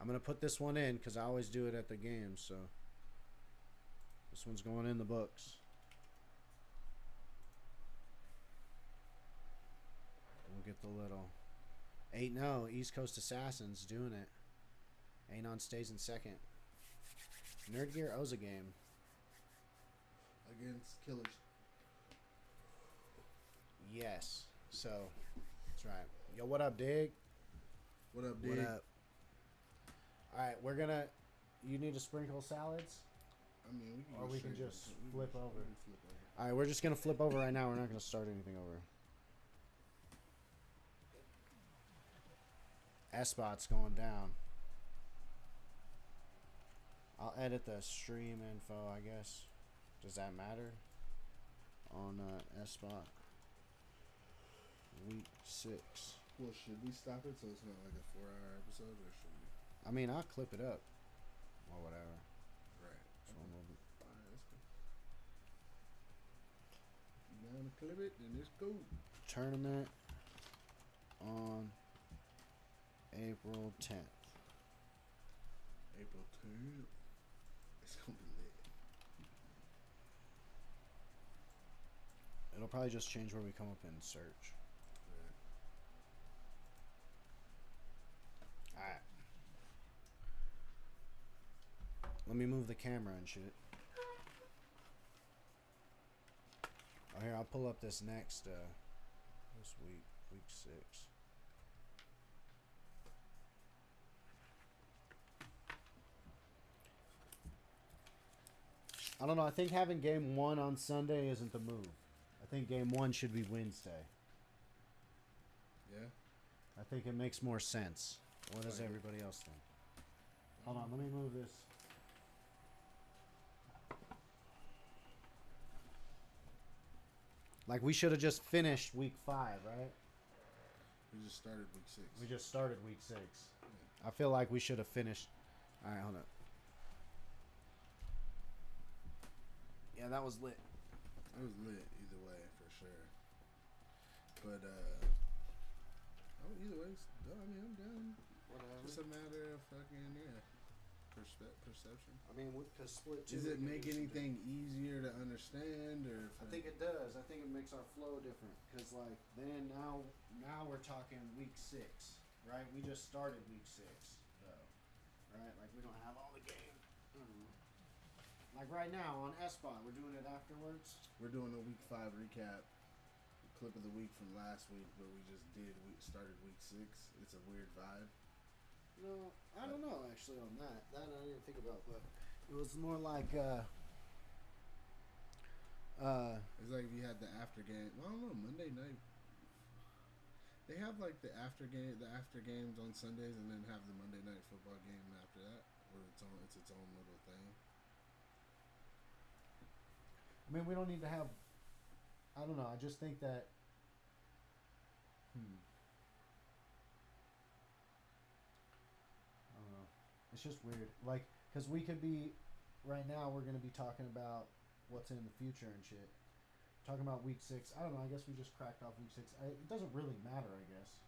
I'm going to put this one in because I always do it at the game, so this one's going in the books. We'll get the little 8-0 East Coast Assassins doing it. Anon stays in second. Nerd Gear owes a game. Against Killers. Yes. So, that's right. Yo, what up, Dig? What up, Dig? What up? All right, we're going to... You need to sprinkle salads? I mean, we can just flip over. All right, we're just going to flip over right now. We're not going to start anything over. ESPOT's going down. I'll edit the stream info, I guess. Does that matter? On ESPOT. Week 6. Well, should we stop it so it's not like a 4-hour episode, or should we? I mean, I'll clip it up. Or whatever. Right. So Okay. Alright, that's cool. If you want to clip it, then it's cool. Tournament on April 10th. April 10th. It's going to be lit. It'll probably just change where we come up in search. Yeah. Alright. Let me move the camera and shit. Oh, here, I'll pull up this next, this week 6. I don't know. I think having game 1 on Sunday isn't the move. I think game 1 should be Wednesday. Yeah? I think it makes more sense. What does everybody else think? Hold on, let me move this. Like, we should have just finished week 5, right? We just started week 6. We just started week 6. Yeah. I feel like we should have finished. All right, hold up. Yeah, that was lit. It was lit either way, for sure. But, either way, I mean, I'm down. Whatever. Just a matter of fucking, perception. I mean, because split 2. Does it make anything easier to understand, or? I think it does. I think it makes our flow different. Because, like, then now we're talking week 6, right? We just started week 6, though. Right? Like, we don't have all the game. Like, right now on ESPOT, we're doing it afterwards. We're doing a week 5 recap. Clip of the week from last week, but we just started week 6. It's a weird vibe. No, I don't know, actually, on that. That I didn't think about, but it was more like, it's like if you had the after game. Well, I don't know, Monday night. They have like the after games on Sundays, and then have the Monday night football game after that, where it's its own little thing. I mean, we don't need to have. I don't know. I just think that. I don't know. It's just weird. Like, because we could be. Right now, we're going to be talking about what's in the future and shit. Talking about week 6. I don't know. I guess we just cracked off week 6. It doesn't really matter, I guess.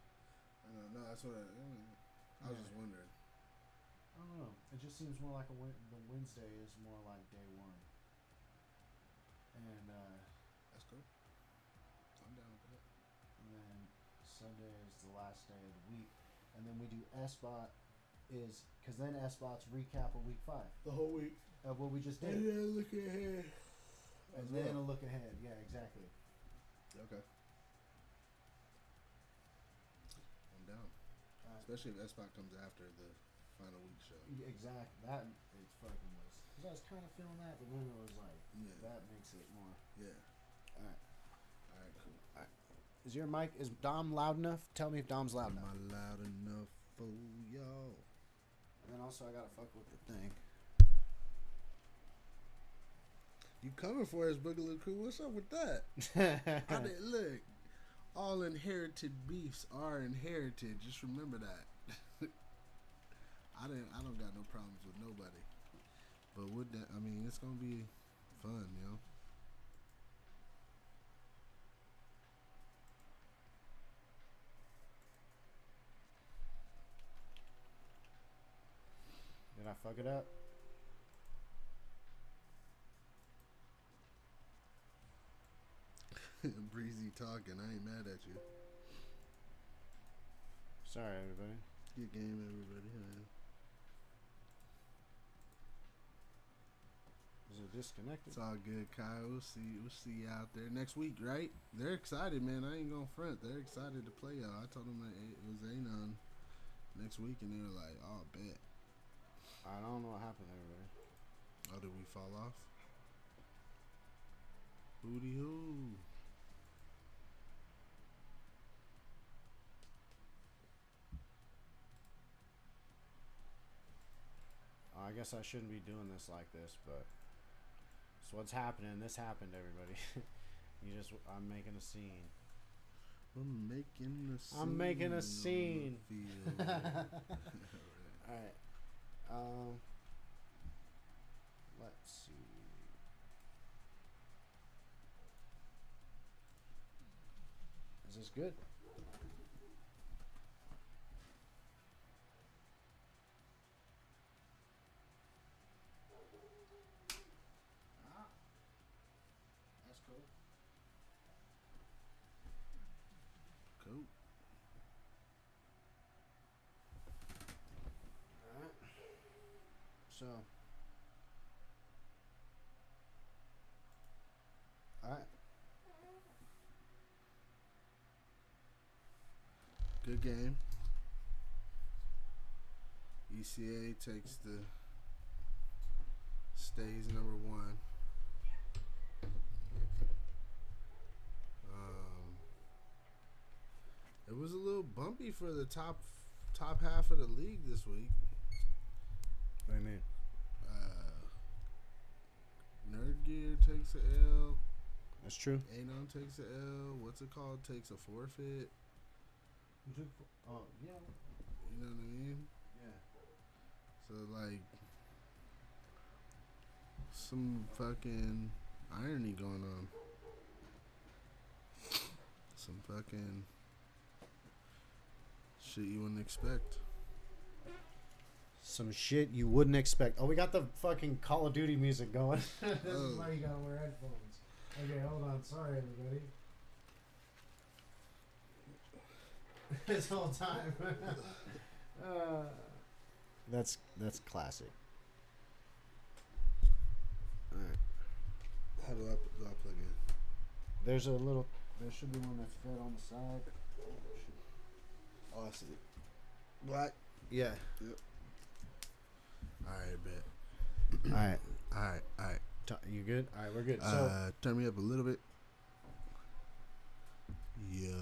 No, that's what I was just wondering. I don't know. It just seems more like the Wednesday is more like day 1. And, That's cool. I'm down with that. And then Sunday is the last day of the week. And then we do ESPOT because then ESPOT's recap of week 5. The whole week. Of what we just did. And then look ahead. And then a look ahead. Yeah, exactly. Okay. I'm down. Especially if ESPOT comes after the final week show. Exactly. That it fucking was. Because I was kind of feeling that, but then it was like, that makes it more. Yeah. Alright. Alright, cool. Alright. Is your mic, is Dom loud enough? Tell me if Dom's loud enough. Am I loud enough for y'all? And then also I gotta fuck with the thing. You coming for us, Boogaloo Crew? What's up with that? I didn't look. All inherited beefs are inherited. Just remember that. I don't got no problems with nobody. But with that, I mean, it's gonna be fun, you know. Did I fuck it up? Breezy talking. I ain't mad at you. Sorry, everybody. Good game, everybody. Is it disconnected? It's all good, Kyle. We'll see you out there next week, right? They're excited, man. I ain't gonna front. They're excited to play y'all. I told them that it was Anon next week, and they were like, "Oh, bet." I don't know what happened, everybody. Oh, did we fall off? Booty hoo. I guess I shouldn't be doing this like this, but so what's happening? This happened, everybody. I'm making a scene. I'm making a scene. I'm making a scene. All right. Let's see. Is this good? That's cool. Cool. Alright. So. Alright. Good game. ECA takes stays number 1. It was a little bumpy for the top half of the league this week. What do you mean? Nerd Gear takes a L. That's true. Anon takes a L. What's it called? Takes a forfeit. Oh, yeah. You know what I mean? Yeah. So, like, some fucking irony going on. Some fucking shit you wouldn't expect. Some shit you wouldn't expect. Oh, we got the fucking Call of Duty music going. This is why you gotta wear headphones. Okay, hold on. Sorry, everybody. This whole time. That's classic. All right. How do I plug in? There should be one that's fed on the side. Oh, I see it. Black? Yeah. Yep. Alright, bet. Alright. You good? Alright, we're good. So, turn me up a little bit. Yo.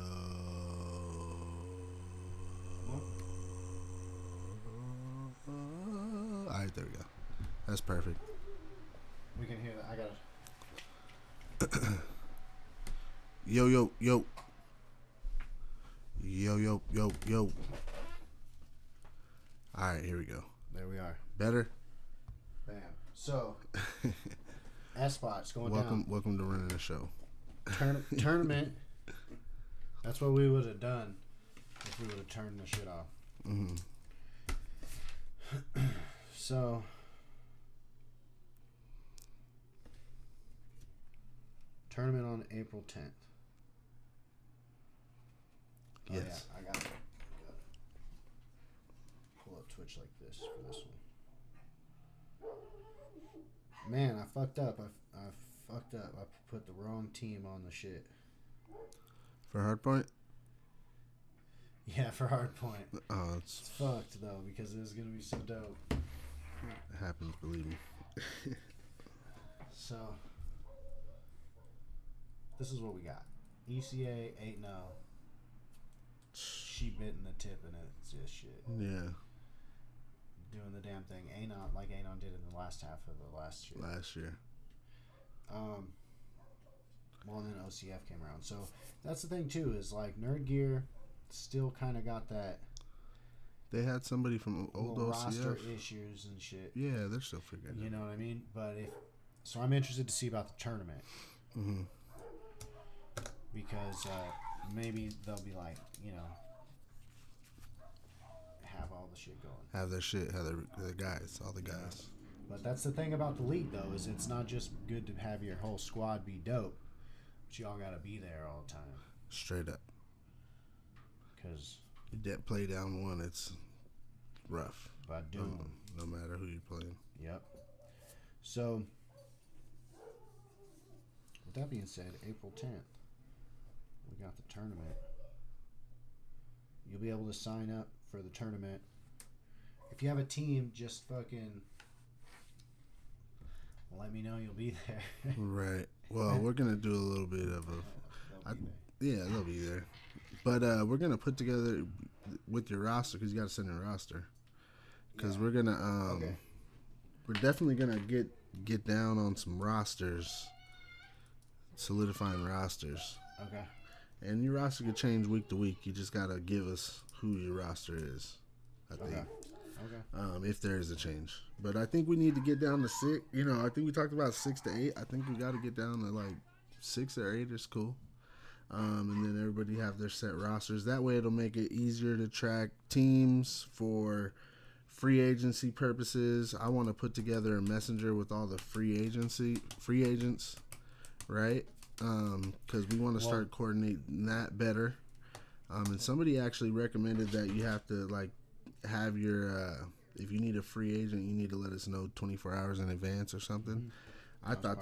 Alright, there we go. That's perfect. we can hear that. I got it. Yo. Alright, here we go. There we are. Better? Bam. So, ESPOT's going down. Welcome to running the show. Tournament. That's what we would have done if we would have turned the shit off. Mm-hmm. So, tournament on April 10th. Yes. Oh, yeah, I got it. Pull up Twitch like this for this one. Man, I fucked up. I fucked up. I put the wrong team on the shit. For Hardpoint? Yeah, for Hardpoint. Oh, It's fucked, though, because it was going to be so dope. It happens, believe me. So, this is what we got. ECA 8-0. She bitten the tip and it's just shit. Yeah. Doing the damn thing. Anon, like Anon did in the last half of the last year. Well, and then OCF came around. So, that's the thing, too, is like Nerd Gear still kind of got that. They had somebody from old OCF. Roster issues and shit. Yeah, they're still figuring it out. You know what I mean? But so I'm interested to see about the tournament. Mm-hmm. Because maybe they'll be like, have all the shit going. Have their shit, have their guys, all the guys. But that's the thing about the league, though, is it's not just good to have your whole squad be dope, but you all got to be there all the time. Straight up. Because you play down one, it's rough. By doom. No matter who you're playing. Yep. So, with that being said, April 10th, we got the tournament. You'll be able to sign up for the tournament. If you have a team, just fucking let me know you'll be there. Right. Well, we're going to do a little bit of they'll be there. But we're going to put together with your roster, because you got to send in a roster. Because we're going to, we're definitely going to get down on some rosters, solidifying rosters. Okay. And your roster could change week to week. You just got to give us who your roster is, I think. Okay. If there is a change. But I think we need to get down to 6. I think we talked about 6 to 8. I think we got to get down to like 6 or 8 is cool. And then everybody have their set rosters. That way it'll make it easier to track teams for free agency purposes. I want to put together a messenger with all the free agents, right? Because we want to start coordinating that better. And somebody actually recommended that you have to like have your if you need a free agent, you need to let us know 24 hours in advance or something. Mm-hmm. I thought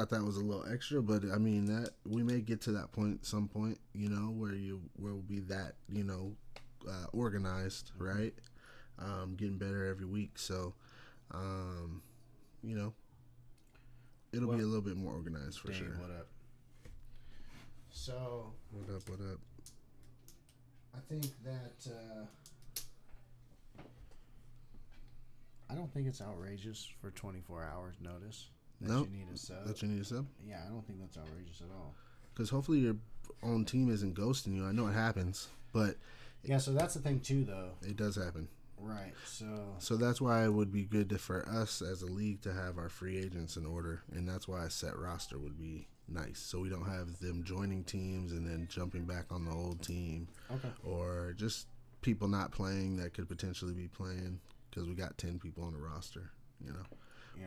that was a little extra, but I mean that we may get to that point some point, where we'll be that organized, right? Getting better every week, so it'll be a little bit more organized for sure. What up? So what up? I think that I don't think it's outrageous for 24 hours notice that you need a sub. That you need a sub? Yeah, I don't think that's outrageous at all. Because hopefully your own team isn't ghosting you. I know it happens, but yeah. So that's the thing too, though. It does happen. Right. So that's why it would be good for us as a league to have our free agents in order, and that's why a set roster would be nice. So we don't have them joining teams and then jumping back on the old team. Okay. Or just people not playing that could potentially be playing because we got 10 people on the roster. Yeah.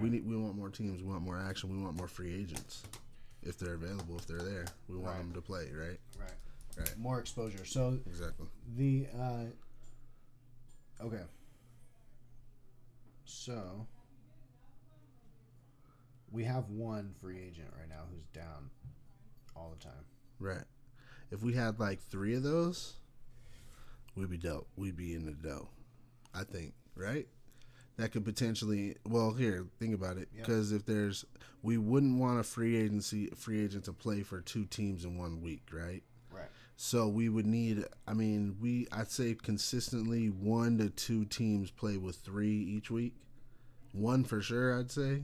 We want more teams. We want more action. We want more free agents if they're available. If they're there, we want them to play. Right. More exposure. So exactly. Okay. So we have one free agent right now who's down all the time. Right. If we had like 3 of those, we'd be dope. We'd be in the dough, I think. Right? That could potentially. Well, here, think about it. Because we wouldn't want a free agent to play for 2 teams in 1 week, right? Right. So we would need. I'd say consistently 1 to 2 teams play with 3 each week. 1 for sure, I'd say.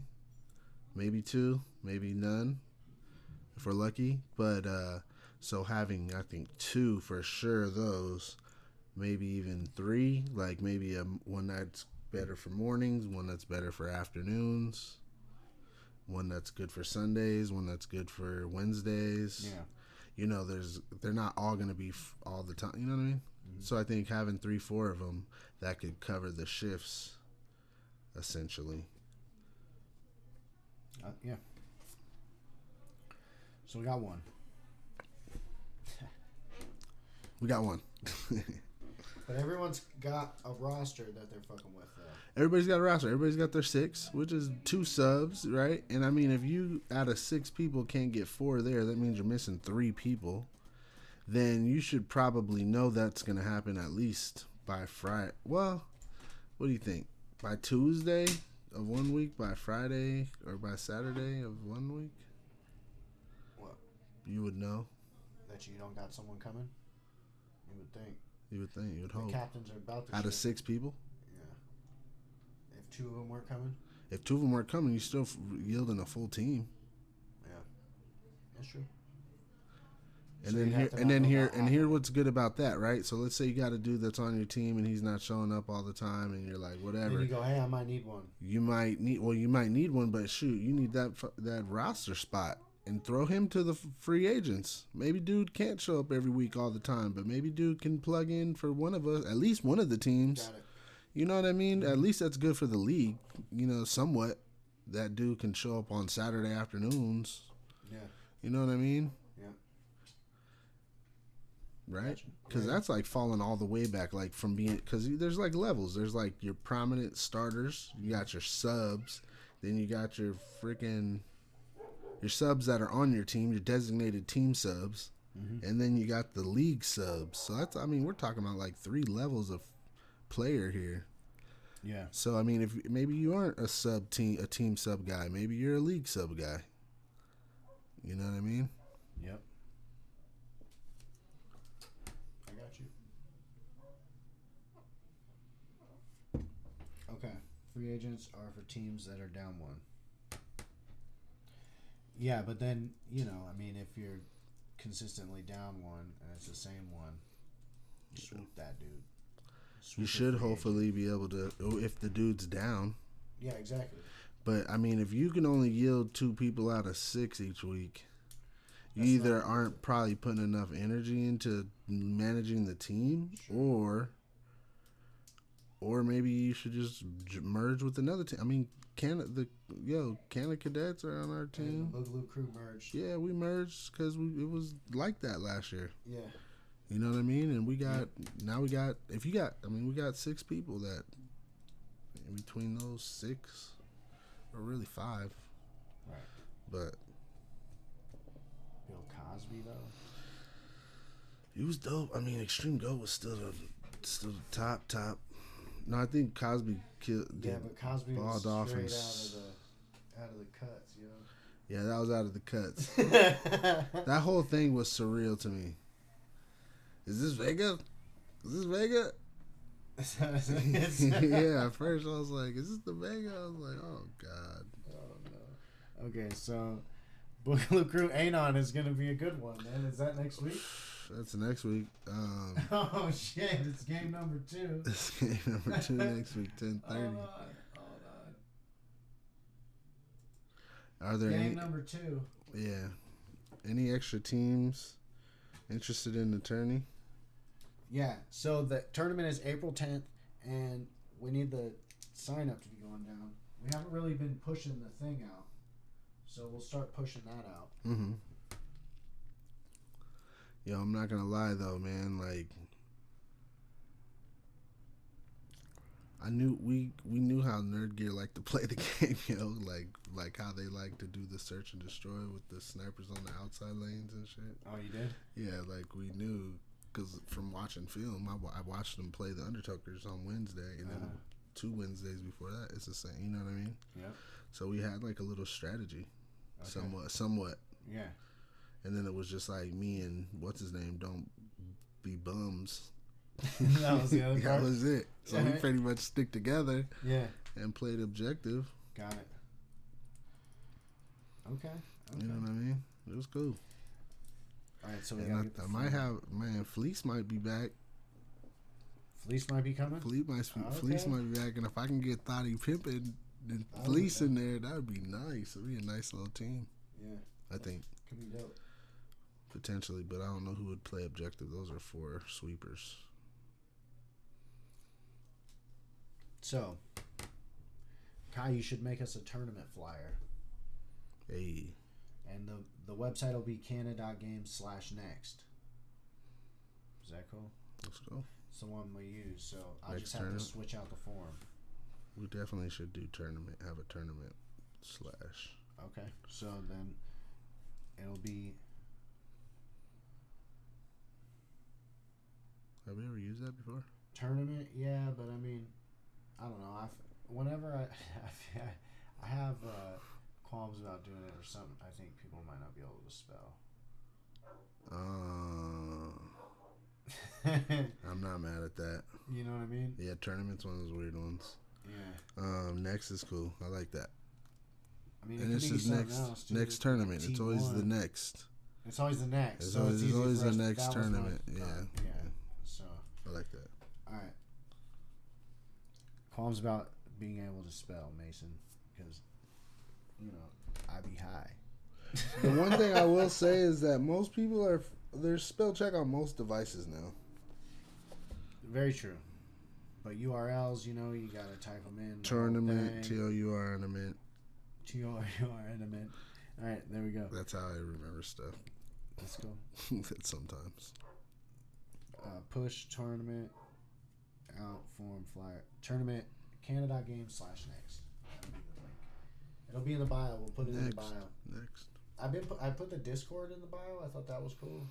Maybe 2, maybe none, if we're lucky. But so having, I think 2 for sure. Those, maybe even 3. Like maybe one that's better for mornings, one that's better for afternoons, one that's good for Sundays, one that's good for Wednesdays. Yeah. They're not all going to be all the time. You know what I mean? Mm-hmm. So I think having 3, 4 of them that could cover the shifts, essentially. Yeah. So we got one. We got one. But everyone's got a roster that they're fucking with, though. Everybody's got a roster. Everybody's got their 6, which is 2 subs, right? And I mean, if you out of 6 people can't get 4 there, that means you're missing 3 people. Then you should probably know that's going to happen at least by Friday. Well, what do you think? By Tuesday of 1 week, by Friday or by Saturday of 1 week? What? You would know. That you don't got someone coming? You would think. You would hope. The captains are about to out of 6 people? Yeah. If 2 of them weren't coming? If 2 of them weren't coming, you're still yielding a full team. Yeah. That's true. And here what's good about that, right? So let's say you got a dude that's on your team and he's not showing up all the time, and you're like, whatever. Then you go, hey, I might need one. You might need one, but shoot, you need that roster spot. and throw him to the free agents. Maybe dude can't show up every week all the time, but maybe dude can plug in for one of us, at least one of the teams. Got it. You know what I mean? At least that's good for the league. You know, somewhat. That dude can show up on Saturday afternoons. Yeah. You know what I mean? Yeah. Right? Because that's like falling all the way back, like from being, because there's like levels. There's like your prominent starters. You got your subs. Then you got your subs that are on your team, your designated team subs. Mm-hmm. And then you got the league subs. So that's, I mean, we're talking about like 3 levels of player here. Yeah. So I mean, if maybe you aren't a team sub guy, maybe you're a league sub guy. You know what I mean? Yep. I got you. Okay. Free agents are for teams that are down 1. Yeah, but then, you know, I mean, if you're consistently down 1 and it's the same one, swoop that dude. You should hopefully be able to, if the dude's down. Yeah, exactly. But, I mean, if you can only yield 2 people out of 6 each week, you either aren't probably putting enough energy into managing the team, sure. or maybe you should just merge with another team. I mean, Kanna Cadets are on our team. And the Boogaloo Krew merged. Yeah, we merged because it was like that last year. Yeah. You know what I mean? And we got, we got 6 people that, in between those 6, or really 5. Right. But Bill Cosby, though? He was dope. I mean, Extreme Go was still the top. No, I think Cosby killed. Yeah, but Cosby was straight out of the cuts, you know? Yeah, that was out of the cuts. That whole thing was surreal to me. Is this Vega? Yeah, at first I was like, is this the Vega? I was like, oh, God. Oh, no. Okay, so Boogaloo Krew Anon is going to be a good one, man. Is that next week? That's next week. Oh, shit. It's game number 2. It's game number 2 next week, 10:30. Hold on. Are there game number 2. Yeah. Any extra teams interested in the tourney? Yeah. So the tournament is April 10th, and we need the sign-up to be going down. We haven't really been pushing the thing out, so we'll start pushing that out. Mm-hmm. Yo, I'm not gonna lie though, man. Like, we knew how Nerd Gear liked to play the game, yo. Like how they like to do the search and destroy with the snipers on the outside lanes and shit. Oh, you did? Yeah, like we knew because from watching film, I watched them play the Undertuckers on Wednesday, and then 2 Wednesdays before that, it's the same. You know what I mean? Yeah. So we had like a little strategy, somewhat. Yeah. And then it was just like me and what's his name, don't be bums. That was the other part. That was it. So we pretty much stick together. Yeah. And played objective. Got it. Okay. You know what I mean? It was cool. All right, so I might have, Fleece might be back. Fleece might be coming? Fleece might be back. And if I can get Thotty Pimpin and Fleece in there, that would be nice. It would be a nice little team. Yeah. I think. Could be dope. Potentially, but I don't know who would play objective. Those are 4 sweepers. So, Kai, you should make us a tournament flyer. Hey. And the website will be kanna.games/next. Is that cool? Let's go. It's the one we use, so I'll Next just have tournament. to switch out the form. We definitely should do tournament. Have a tournament / Okay, so then it'll be. Have we ever used that before? Tournament, yeah, but I mean, I don't know. Whenever I have qualms about doing it or something, I think people might not be able to spell. I'm not mad at that. You know what I mean? Yeah, tournament's one of those weird ones. Yeah. Next is cool. I like that. I mean, and this is next tournament. It's always the next. It's always the next. It's always the next tournament. Yeah. So I like that. All right. Qualms about being able to spell, Mason, because I be high. The one thing I will say is that most people there's spell check on most devices now. Very true. But URLs, you gotta type them in. Tournament, TOURNament. TOURNament. All right, there we go. That's how I remember stuff. Let's go. Sometimes. Push tournament out form flyer tournament Kanna.game/next. That'll be the link. It'll be in the bio. We'll put it in the bio. Next. I put the Discord in the bio. I thought that was cool,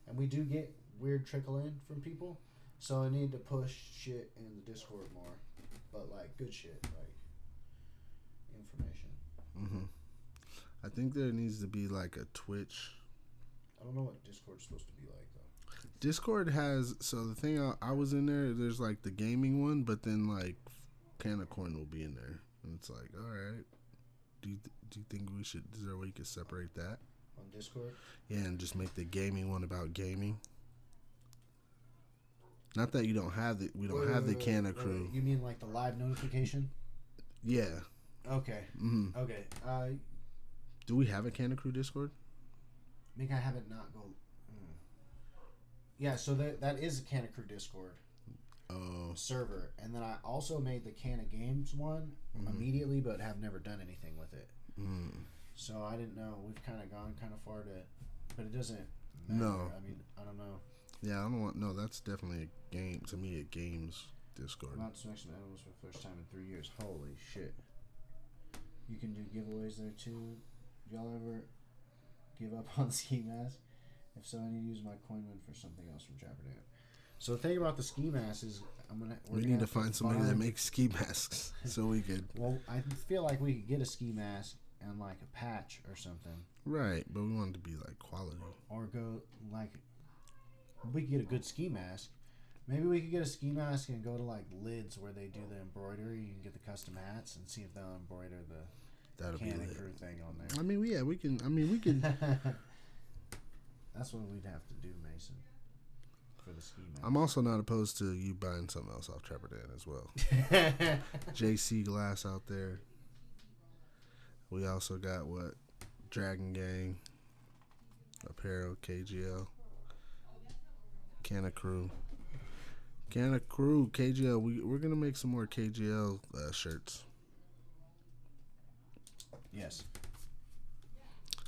and we do get weird trickle in from people. So I need to push shit in the Discord more, but like good shit, like information. Mm-hmm. I think there needs to be like a Twitch. I don't know what Discord's supposed to be like though. Discord has the thing I was in there. There's like the gaming one, but then like Kanna Coin will be in there, and it's like, all right. Do you think we should? Is there a way you could separate that on Discord? Yeah, and just make the gaming one about gaming. Not that you don't have the the Kanna Krew. You mean like the live notification? Yeah. Okay. Mm-hmm. Okay. Do we have a Kanna Krew Discord? I think I have it not go. Yeah, so that is a Kanna Krew Discord server, and then I also made the Kanna Games one immediately, but have never done anything with it. So I didn't know. We've kind of gone kind of far but it doesn't matter. No. I mean, I don't know. Yeah, I don't want. No, that's definitely a game. To me, a games Discord. Not to mention animals for the first time in 3 years. Holy shit! You can do giveaways there too. Did y'all ever give up on ski mask? If so, I need to use my coin win for something else from Trapper Dan. So the thing about the ski mask is, we need to find somebody that makes ski masks so we could. Well, I feel like we could get a ski mask and like a patch or something. Right, but we want it to be like quality. Or go like. We could get a good ski mask. Maybe we could get a ski mask and go to like Lids where they do the embroidery. You can get the custom hats and see if they'll embroider the Kanna Krew thing on there. I mean, we can. We can. That's what we'd have to do, Mason, for the ski mask. I'm also not opposed to you buying something else off Trapper Dan as well. JC Glass out there. We also got Dragon Gang, Apparel, KGL. Kanna Krew, KGL. We're gonna make some more KGL shirts. Yes.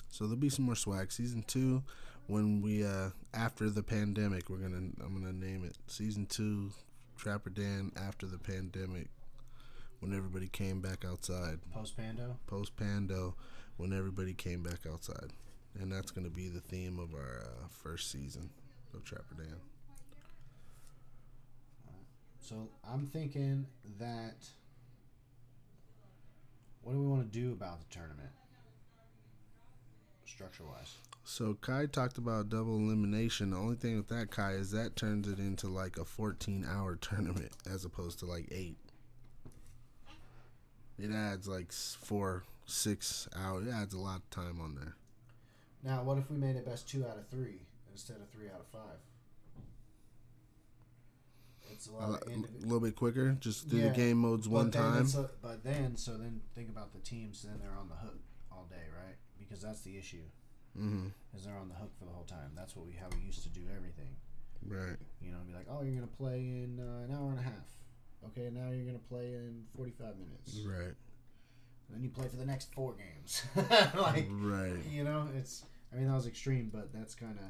So there'll be some more swag. Season 2, when we after the pandemic, I'm gonna name it Season 2, Trapper Dan after the pandemic, when everybody came back outside. Post Pando, when everybody came back outside, and that's gonna be the theme of our first season of Trapper Dan. So I'm thinking that what do we want to do about the tournament structure wise? So Kai talked about double elimination. The only thing with that, Kai, is that turns it into like a 14-hour tournament as opposed to like 8. It adds like 4-6 hours. It adds a lot of time on there. Now, what if we made it best 2 out of 3 instead of 3 out of 5? It's a little bit quicker. Just do the game modes one time. But then think about the teams. Then they're on the hook all day, right? Because that's the issue. Mm-hmm. Is they're on the hook for the whole time. That's how we used to do everything. Right. Be like, oh, you're gonna play in an hour and a half. Okay, now you're gonna play in 45 minutes. Right. And then you play for the next 4 games. Right. It's. I mean, that was extreme, but that's kind of.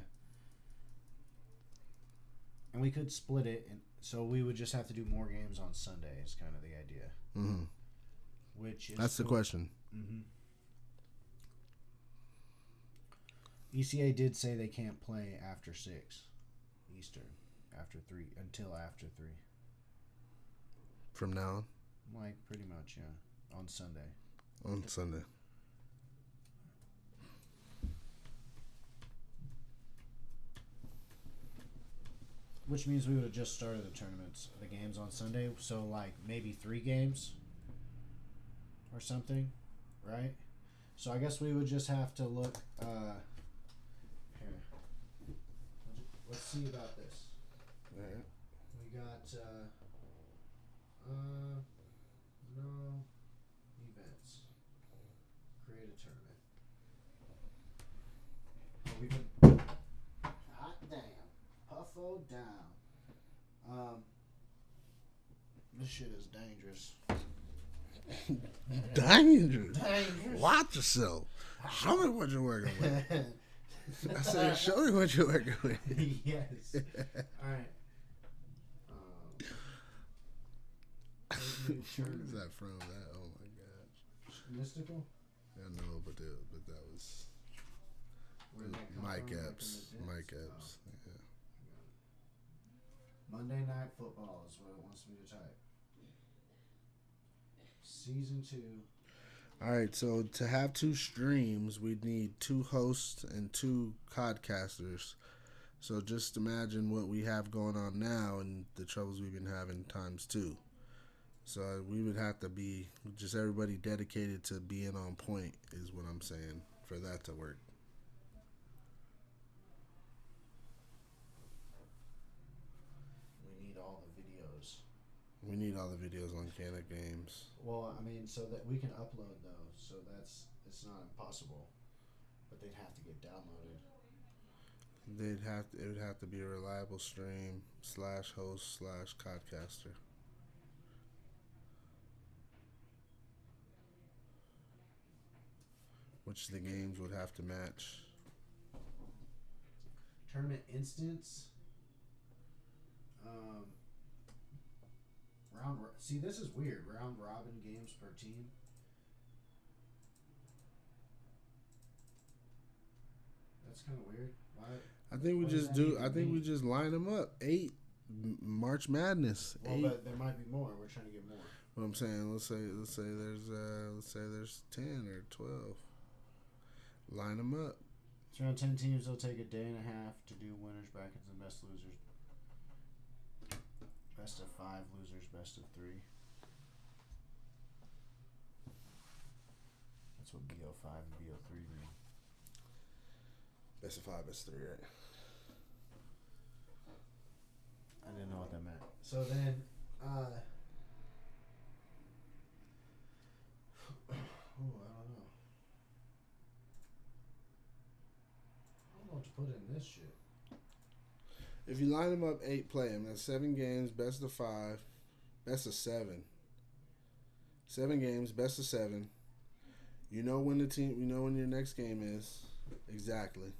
And we could split it, and so we would just have to do more games on Sunday. Is kind of the idea. Mm-hmm. Which is that's the question. Mm-hmm. ECA did say they can't play after 6 Eastern, after 3 until after 3. From now on. Like pretty much, yeah, on Sunday. On Sunday. Which means we would have just started the games on Sunday. So, like, maybe 3 games or something, right? So, I guess we would just have to look. Here. Let's see about this. All right. We got, no events. Create a tournament. This shit is dangerous. Dangerous. Dangerous. Watch yourself. Show me what you're working with. I said, show me what you're working with. Yes. All right. Where is that from? That, oh my gosh. Mystical? I know, but that was Mike Epps. Mike Epps. Yeah. Monday Night Football is what it wants me to type. Season 2. All right, so to have 2 streams, we'd need 2 hosts and 2 podcasters. So just imagine what we have going on now and the troubles we've been having times 2. So we would have to be just everybody dedicated to being on point is what I'm saying for that to work. We need all the videos. We need all the videos on Kanna Games. Well, I mean, so that we can upload those, so it's not impossible, but they'd have to get downloaded. It would have to be a reliable stream /host/podcaster. Which the games would have to match. Tournament instance. See, this is weird. Round robin games per team. That's kind of weird. Why? I think we just do. I think we just line them up. 8 March Madness. Well, 8. but there might be more. We're trying to get more. What I'm saying, let's say there's 10 or 12. Line them up. It's around 10 teams. They'll take a day and a half to do winners brackets and best losers. Best of 5 losers, best of 3. That's what BO5 and BO3 mean. Best of 5, best of 3, right? I didn't know what that meant. So then, I don't know. I don't know what to put in this shit. If you line them up 8, play them. That's 7 games, best of 5, best of 7. 7 games, best of 7. You know when your next game is exactly,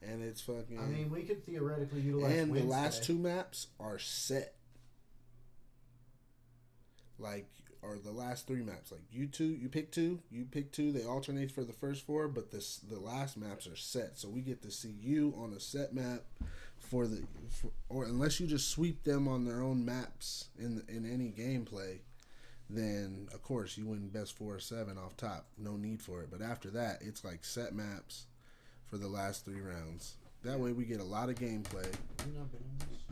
and it's fucking. I mean, we could theoretically utilize. And Wednesday. the last 2 maps are set. Like, or the last 3 maps. Like you pick 2. They alternate for the first 4, but the last maps are set. So we get to see you on a set map or unless you just sweep them on their own maps in any gameplay, then of course you win best 4 or 7 off top. No need for it. But after that, it's like set maps for the last 3 rounds. That way we get a lot of gameplay. You not been on this?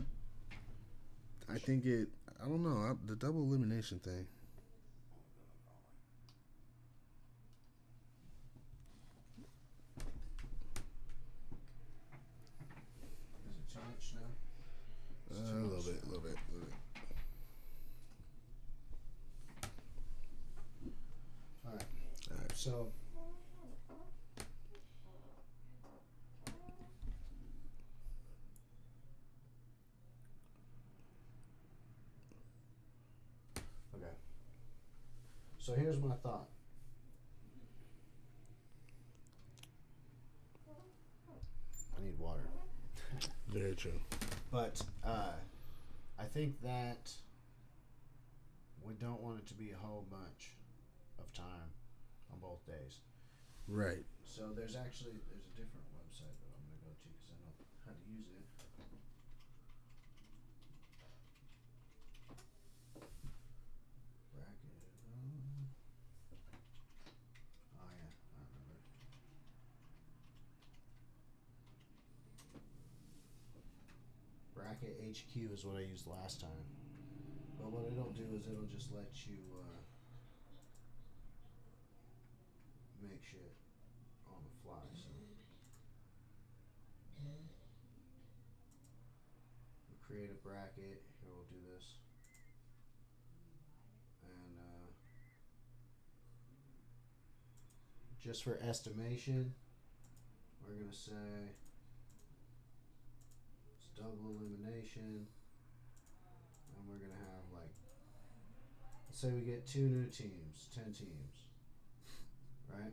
I think I don't know, the double elimination thing. Is it too much now? A little bit. All right. So. Okay. So here's my thought. I need water. Very true. But I think that we don't want it to be a whole bunch of time on both days. Right. So there's a different website that I'm going to go to because I know how to use it. Bracket. Oh yeah, I remember. Bracket HQ is what I used last time. But what it'll do is it'll just let you make shit on the fly. So we'll create a bracket. Here we'll do this. And just for estimation, we're going to say it's double elimination. And we're going to have like say we get 2 new teams, 10 teams, right?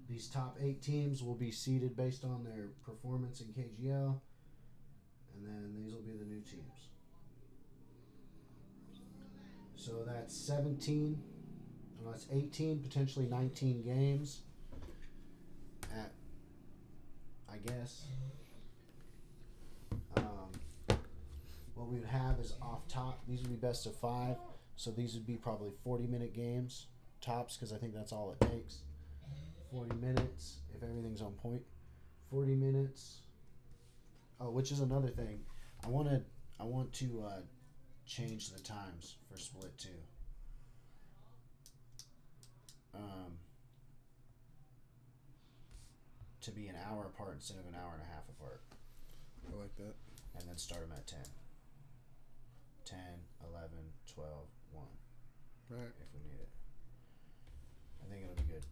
These top 8 teams will be seeded based on their performance in KGL, and then these will be the new teams. So that's 17, well, that's 18, potentially 19 games at, I guess. What we would have is off top. These would be best of 5, so these would be probably 40-minute games tops, because I think that's all it takes. 40 minutes if everything's on point. 40 minutes. Oh, which is another thing. I want to change the times for split 2. To be an hour apart instead of an hour and a half apart. I like that. And then start them at 10. 10, 11, 12, 1. Right. If we need it. I think it'll be good.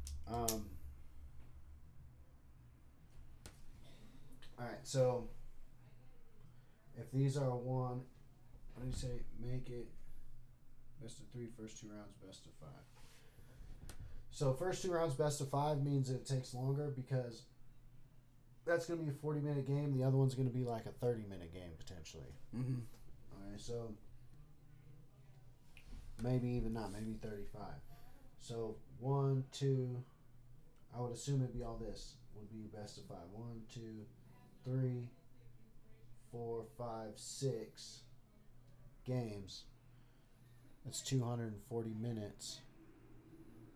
Alright, so if these are 1, what do you say? Make it best of 3, first 2 rounds, best of 5. So first 2 rounds, best of 5 means it takes longer because that's going to be a 40-minute game. The other one's going to be like a 30-minute game potentially. Mm-hmm. Alright, so maybe even not, maybe 35. So 1, 2, I would assume it'd be all this would be best of 5. 1, 2, 3, 4, 5, 6 games. That's 240 minutes.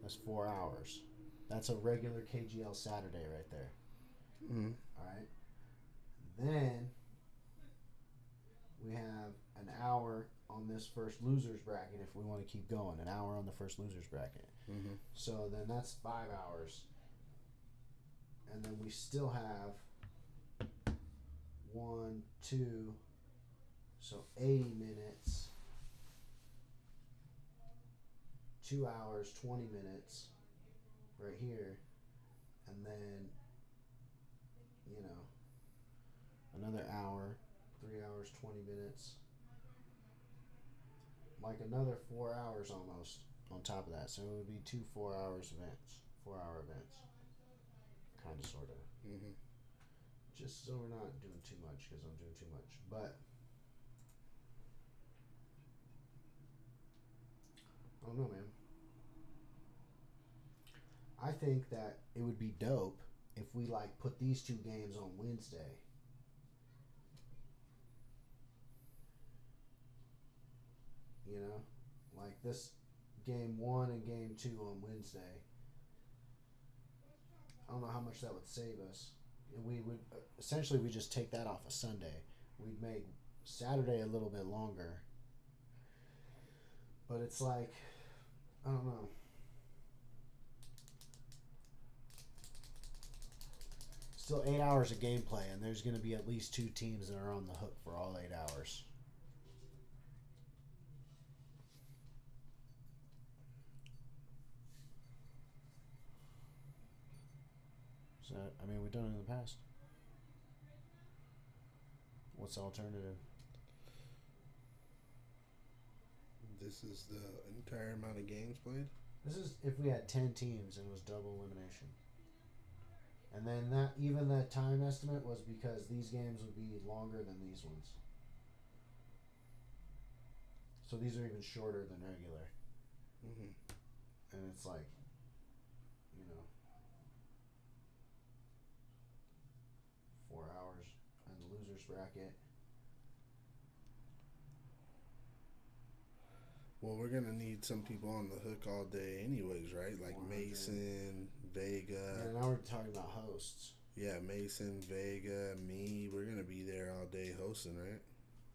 That's 4 hours. That's a regular KGL Saturday right there. Mm-hmm. All right. Then we have an hour on this first losers bracket if we want to keep going. An hour on the first losers bracket. Mm-hmm. So then that's 5 hours. And then we still have 1, 2, so 80 minutes, 2 hours, 20 minutes right here, and then, another hour, 3 hours, 20 minutes, like another 4 hours almost on top of that. So it would be 2 4-hour events, 4-hour events, kind of, sort of. Mm-hmm. Just so we're not doing too much, because I'm doing too much. But I don't know, man. I think that it would be dope if we put these 2 games on Wednesday. Like this game 1 and game 2 on Wednesday. I don't know how much that would save us. We would essentially we just take that off a Sunday. We'd make Saturday a little bit longer. But it's like, I don't know. Still 8 hours of gameplay, and there's going to be at least 2 teams that are on the hook for all 8 hours. So, I mean, we've done it in the past. What's the alternative? This is the entire amount of games played? This is if we had 10 teams and it was double elimination. And then that time estimate was because these games would be longer than these ones. So these are even shorter than regular. Mm-hmm. And it's like, 4 hours in the losers bracket. Well, we're going to need some people on the hook all day anyways, right? Like 100. Mason, Vega. Yeah, now we're talking about hosts. Yeah, Mason, Vega, me. We're going to be there all day hosting, right?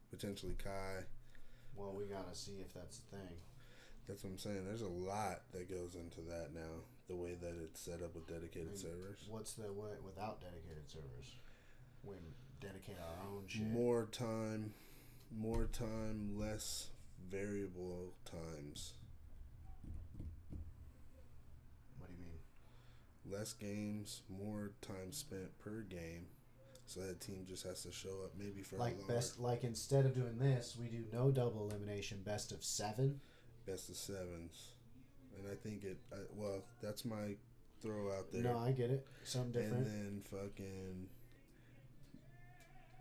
Potentially Kai. Well, we got to see if that's the thing. That's what I'm saying. There's a lot that goes into that now. The way that it's set up with dedicated servers. What's the way without dedicated servers? We dedicate our own shit. More time, less variable times. What do you mean? Less games, more time spent per game. So that team just has to show up maybe for like a longer. like instead of doing this, we do no double elimination, best of 7. Best of 7s. And I think well, that's my throw out there. No, I get it. Something different. And then fucking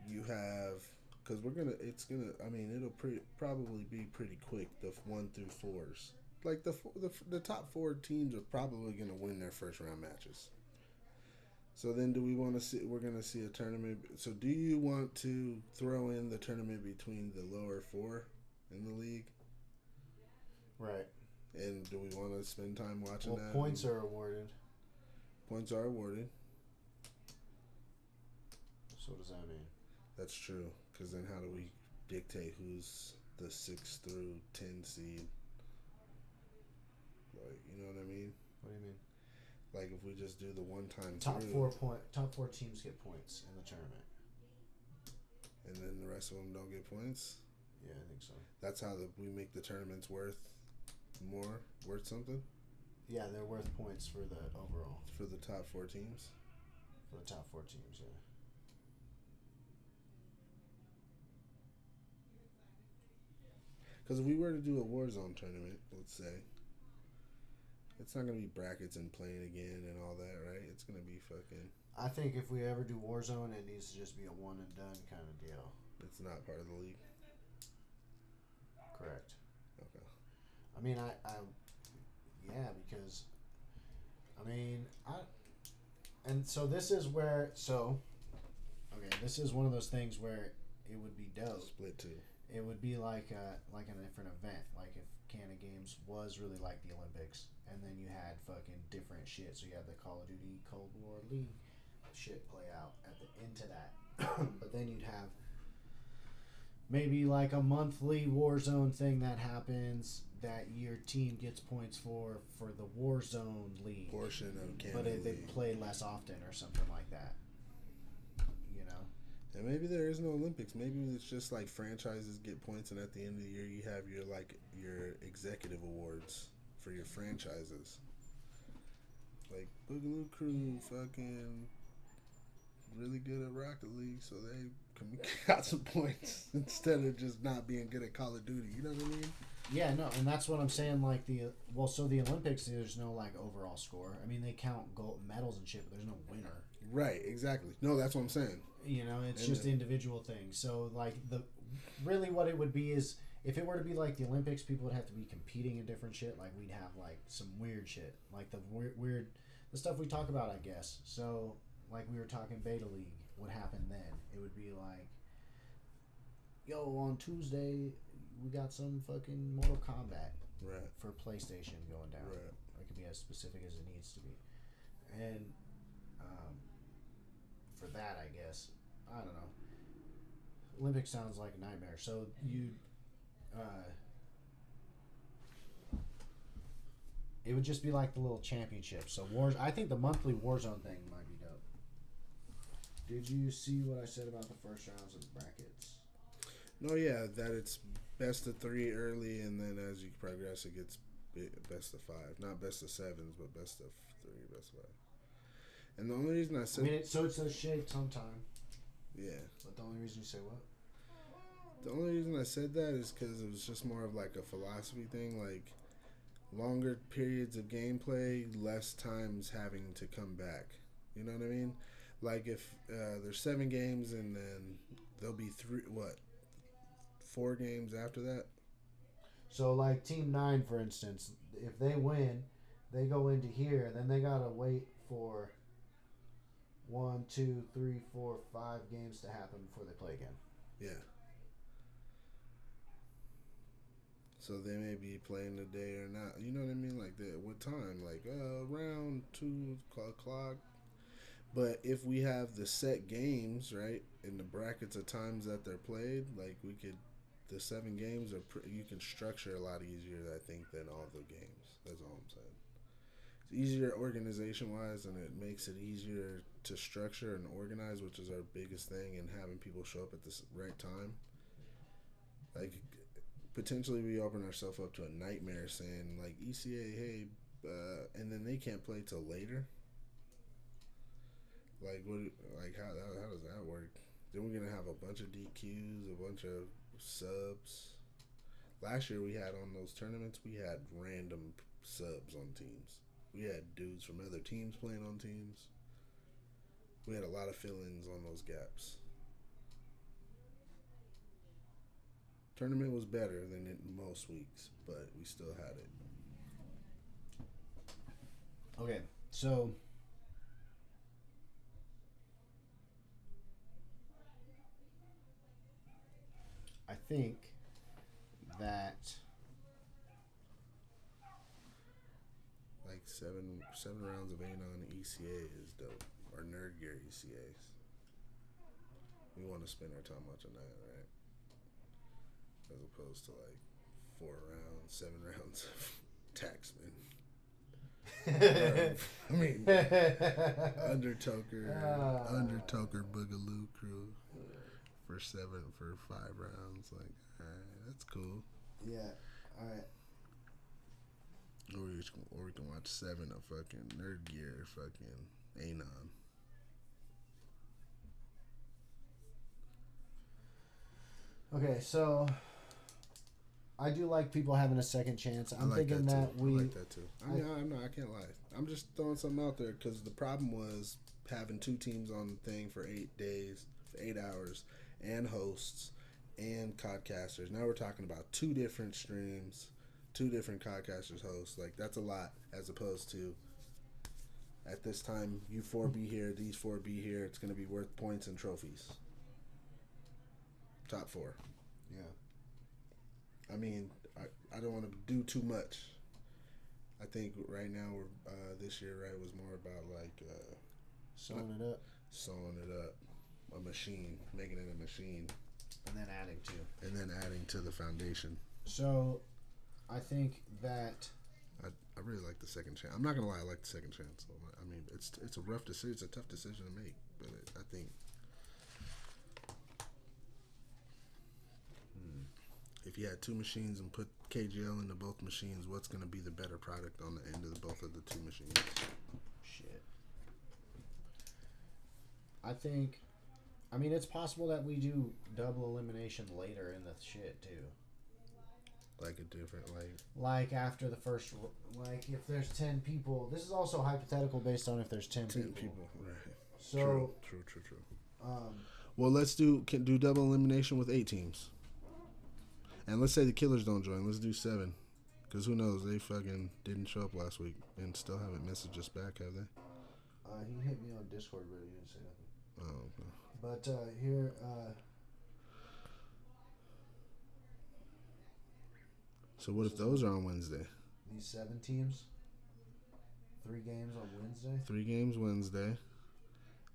you have, because it'll probably be pretty quick, the 1 through 4s. Like the top 4 teams are probably going to win their first round matches. So then we're going to see a tournament. So do you want to throw in the tournament between the lower 4 in the league? Right. And do we want to spend time watching that? Points are awarded. Points are awarded. So what does that mean? That's true. Because then how do we dictate who's the 6 through 10 seed? Like, you know what I mean? What do you mean? Like if we just do the one time top 4 teams get points in the tournament. And then the rest of them don't get points? Yeah, I think so. That's how we make the tournaments worth something? Yeah, they're worth points for the overall. For the top 4 teams? For the top 4 teams, yeah. Because if we were to do a Warzone tournament, let's say, it's not going to be brackets and playing again and all that, right? It's going to be fucking... I think if we ever do Warzone, it needs to just be a one and done kind of deal. It's not part of the league? Correct. Okay. I mean, yeah, because, and so this is where, this is one of those things where it would be dope. Split 2. It would be like a different event. Like if Kanna Games was really like the Olympics, and then you had fucking different shit. So you had the Call of Duty Cold War League shit play out into that. But then you'd have maybe like a monthly Warzone thing that happens that your team gets points for the Warzone League portion of Kanna but they League. play less often or something like that. You know? And maybe there is no Olympics. Maybe it's just like franchises get points, and at the end of the year you have your executive awards for your franchises. Like Boogaloo Krew fucking really good at Rocket League, so they got some points instead of just not being good at Call of Duty. You know what I mean? Yeah, no, and that's what I'm saying. Like the Olympics, there's no like overall score. I mean, they count gold medals and shit, but there's no winner. Right, exactly. No, that's what I'm saying. You know, it's just individual things. So like really what it would be is if it were to be like the Olympics, people would have to be competing in different shit. Like we'd have like some weird shit, like the weird the stuff we talk about, I guess. So like we were talking Beta League, what happened then? It would be like, yo, on Tuesday we got some fucking Mortal Kombat for PlayStation going down. Right. It could be as specific as it needs to be. And for that, I guess, I don't know. Olympics sounds like a nightmare. So you, it would just be like the little championship. So I think the monthly Warzone thing might be dope. Did you see what I said about the first rounds of the brackets? No, yeah, that it's best of 3 early, and then as you progress, it gets best of 5. Not best of 7s, but best of 3, best of 5. And the only reason I said... it says shade sometime. Yeah. But the only reason you say what? The only reason I said that is because it was just more of like a philosophy thing. Like, longer periods of gameplay, less times having to come back. You know what I mean? Like, if there's 7 games and then there'll be 4 games after that? So, like, Team 9, for instance, if they win, they go into here, and then they gotta wait for 1, 2, 3, 4, 5 games to happen before they play again. Yeah. So they may be playing today or not. You know what I mean? Like, what time? Like, around 2 o'clock. But if we have the set games, right, in the brackets of times that they're played, like, the 7 games you can structure a lot easier, I think, than all the games. That's all I'm saying. It's easier organization-wise, and it makes it easier to structure and organize, which is our biggest thing, and having people show up at the right time. Like, potentially we open ourselves up to a nightmare saying, like, ECA, hey, and then they can't play till later. Like what? Like how does that work? Then we're gonna have a bunch of DQs, a bunch of subs. Last year we had on those tournaments, we had random subs on teams. We had dudes from other teams playing on teams. We had a lot of fill-ins on those gaps. Tournament was better than in most weeks, but we still had it. Okay, so I think that Like seven rounds of Anon ECA is dope. Or Nerd Gear ECAs. We want to spend our time watching that, right? As opposed to like 7 rounds of Taxman. I mean, Undertoker Boogaloo Crew for 5 rounds. Like, alright, that's cool. Yeah, alright. Or we can watch 7 of fucking Nerd Gear, fucking Anon. Okay, so I do like people having a second chance. I'm like thinking that I like that too. I can't lie. I'm just throwing something out there because the problem was having 2 teams on the thing for 8 days, for 8 hours, and hosts and podcasters. Now we're talking about 2 different streams, 2 different podcasters, hosts. Like that's a lot as opposed to at this time you 4 be here, these 4 be here. It's going to be worth points and trophies. Top 4. Yeah. I mean, I don't want to do too much. I think right now we're this year was more about like sewing it up, a machine, making it a machine, and then adding to the foundation. So, I think that I really like the second chance. I'm not gonna lie, I like the second chance. I mean, it's a rough decision, it's a tough decision to make, but I think. If you had 2 machines and put KGL into both machines, what's going to be the better product on the end of both of the 2 machines? Shit. I mean, it's possible that we do double elimination later in the shit, too. Like a different, Like after the first, like if there's 10 people. This is also hypothetical based on if there's 10 people. Right. So. True. Well, let's do double elimination with 8 teams. And let's say the Killers don't join. Let's do 7. Because who knows? They fucking didn't show up last week and still haven't messaged us back, have they? He hit me on Discord, but he didn't say nothing. Oh, okay. But here... So what if those are on Wednesday? These 7 teams? 3 games on Wednesday? 3 games Wednesday.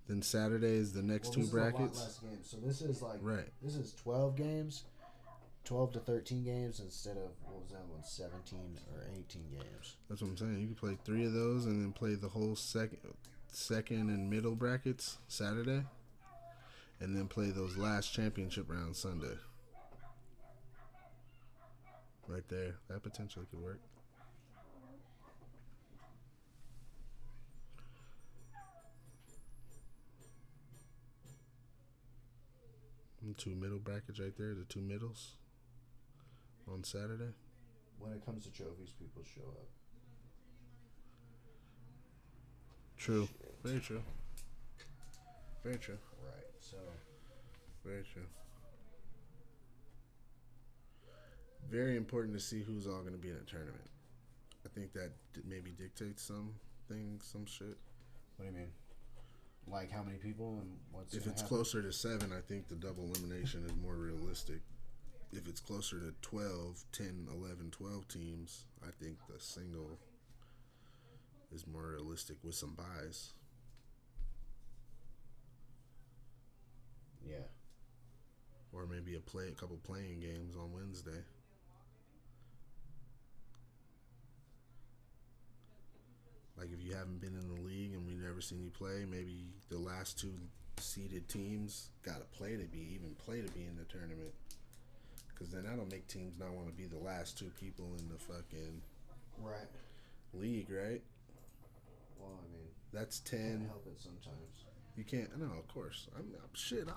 Then Saturday is the next 2 brackets. This is a lot less games. So this is like... Right. This is 12 games. 12 to 13 games instead of, what was that one, 17 or 18 games. That's what I'm saying. You could play 3 of those and then play the whole second and middle brackets Saturday. And then play those last championship rounds Sunday. Right there. That potentially could work. And 2 middle brackets right there. The 2 middles. On Saturday? When it comes to trophies, people show up. True. Very true. Very true. Right, so. Very true. Very important to see who's all going to be in a tournament. I think that maybe dictates some shit. What do you mean? Like how many people and what's If it's closer to 7, I think the double elimination is more realistic. If it's closer to 12, 10, 11, 12 teams, I think the single is more realistic with some buys. Yeah. Or maybe a couple playing games on Wednesday. Like if you haven't been in the league and we've never seen you play, maybe the last 2 seeded teams got to play to be in the tournament. Because then that'll make teams not want to be the last 2 people in the fucking right league, right? Well, I mean, that's 10. Can't help it sometimes. You can't. No, of course.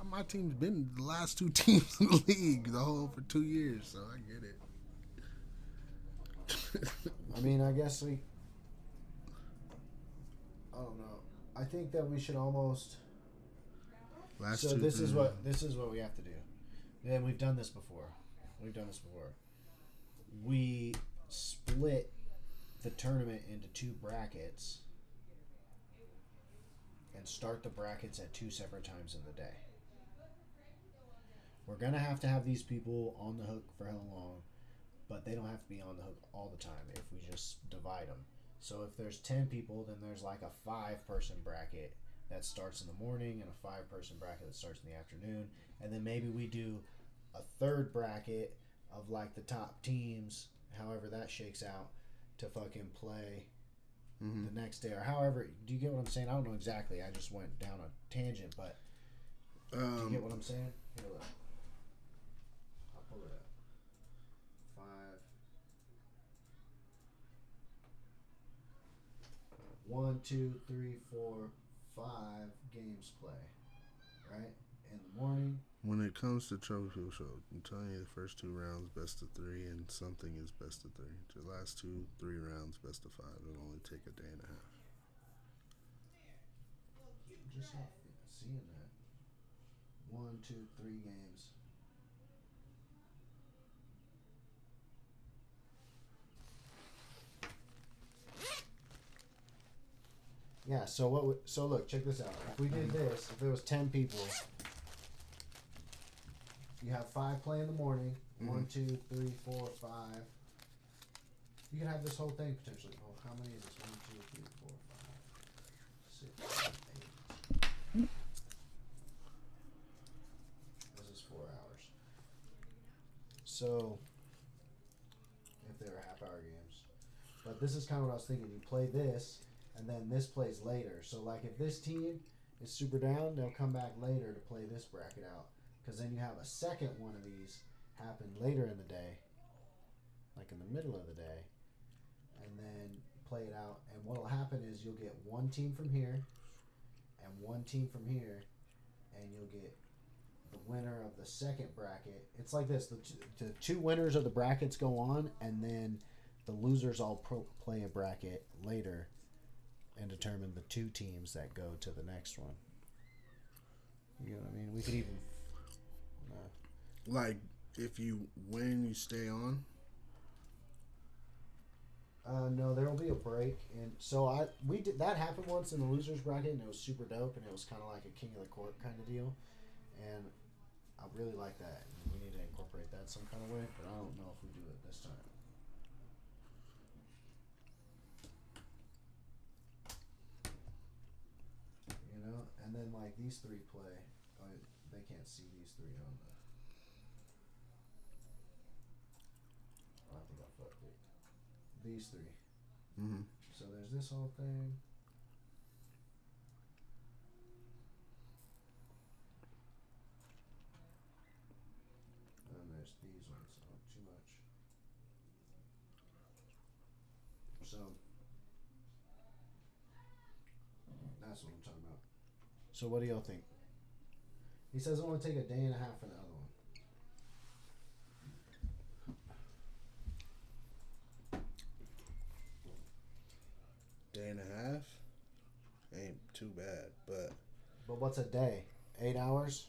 My team's been the last 2 teams in the league for 2 years, so I get it. I mean, I guess I don't know. I think that we should almost. This is what we have to do. And we've done this before. We split the tournament into 2 brackets and start the brackets at 2 separate times in the day. We're going to have these people on the hook for how long, but they don't have to be on the hook all the time if we just divide them. So if there's 10 people, then there's like a 5-person bracket that starts in the morning and a 5-person bracket that starts in the afternoon. And then maybe we do a 3rd bracket of like the top teams, however that shakes out, to fucking play the next day. Or however, do you get what I'm saying? I don't know exactly. I just went down a tangent, but do you get what I'm saying? Here, look. I'll pull it up. 5. 1, 2, 3, 4, 5 games play, right? In the morning. When it comes to trophy show, I'm telling you, the first 2 rounds, best of 3, and something is best of 3. The last 2, 3 rounds, best of 5. It'll only take a day and a half. I'm just not seeing that. 1, 2, 3 games. Yeah. So look, check this out. If we did this, if there was 10 people. You have 5 play in the morning. 1, 2, 3, 4, 5. You can have this whole thing potentially. Oh, how many is this? 1, 2, 3, 4, 5, 6, 7, 8. This is 4 hours. So, if they were half-hour games, but this is kind of what I was thinking. You play this, and then this plays later. So, like, if this team is super down, they'll come back later to play this bracket out. Because then you have a second one of these happen later in the day, like in the middle of the day, and then play it out. And what will happen is you'll get one team from here and one team from here, and you'll get the winner of the second bracket. It's like this. The 2 winners of the brackets go on, and then the losers all play a bracket later and determine the 2 teams that go to the next one. You know what I mean? We could even... Like, if you win, you stay on? No, there will be a break, and so we did that happened once in the losers bracket, and it was super dope, and it was kind of like a king of the court kind of deal, and I really like that. And we need to incorporate that some kind of way, but I don't know if we do it this time. You know, and then like these 3 play. They can't see these 3 on the. I think I fucked it. These 3. Mm-hmm. So there's this whole thing. And then there's these ones. Oh, too much. So that's what I'm talking about. So what do y'all think? He says it will only take a day and a half for the other one. Day and a half? Ain't too bad, but... But what's a day? 8 hours?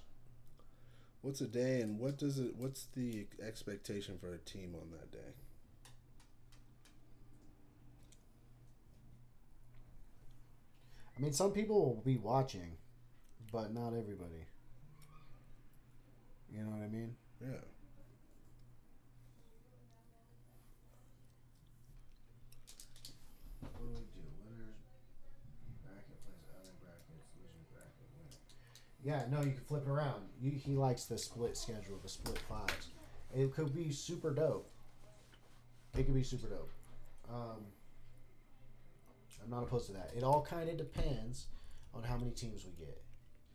What's a day, and what's the expectation for a team on that day? I mean, some people will be watching, but not everybody. You know what I mean? Yeah. What do we do? Winners bracket plays other brackets, losers bracket winner. Yeah, no, you can flip it around. He likes the split schedule, the split 5s. It could be super dope. It could be super dope. I'm not opposed to that. It all kind of depends on how many teams we get.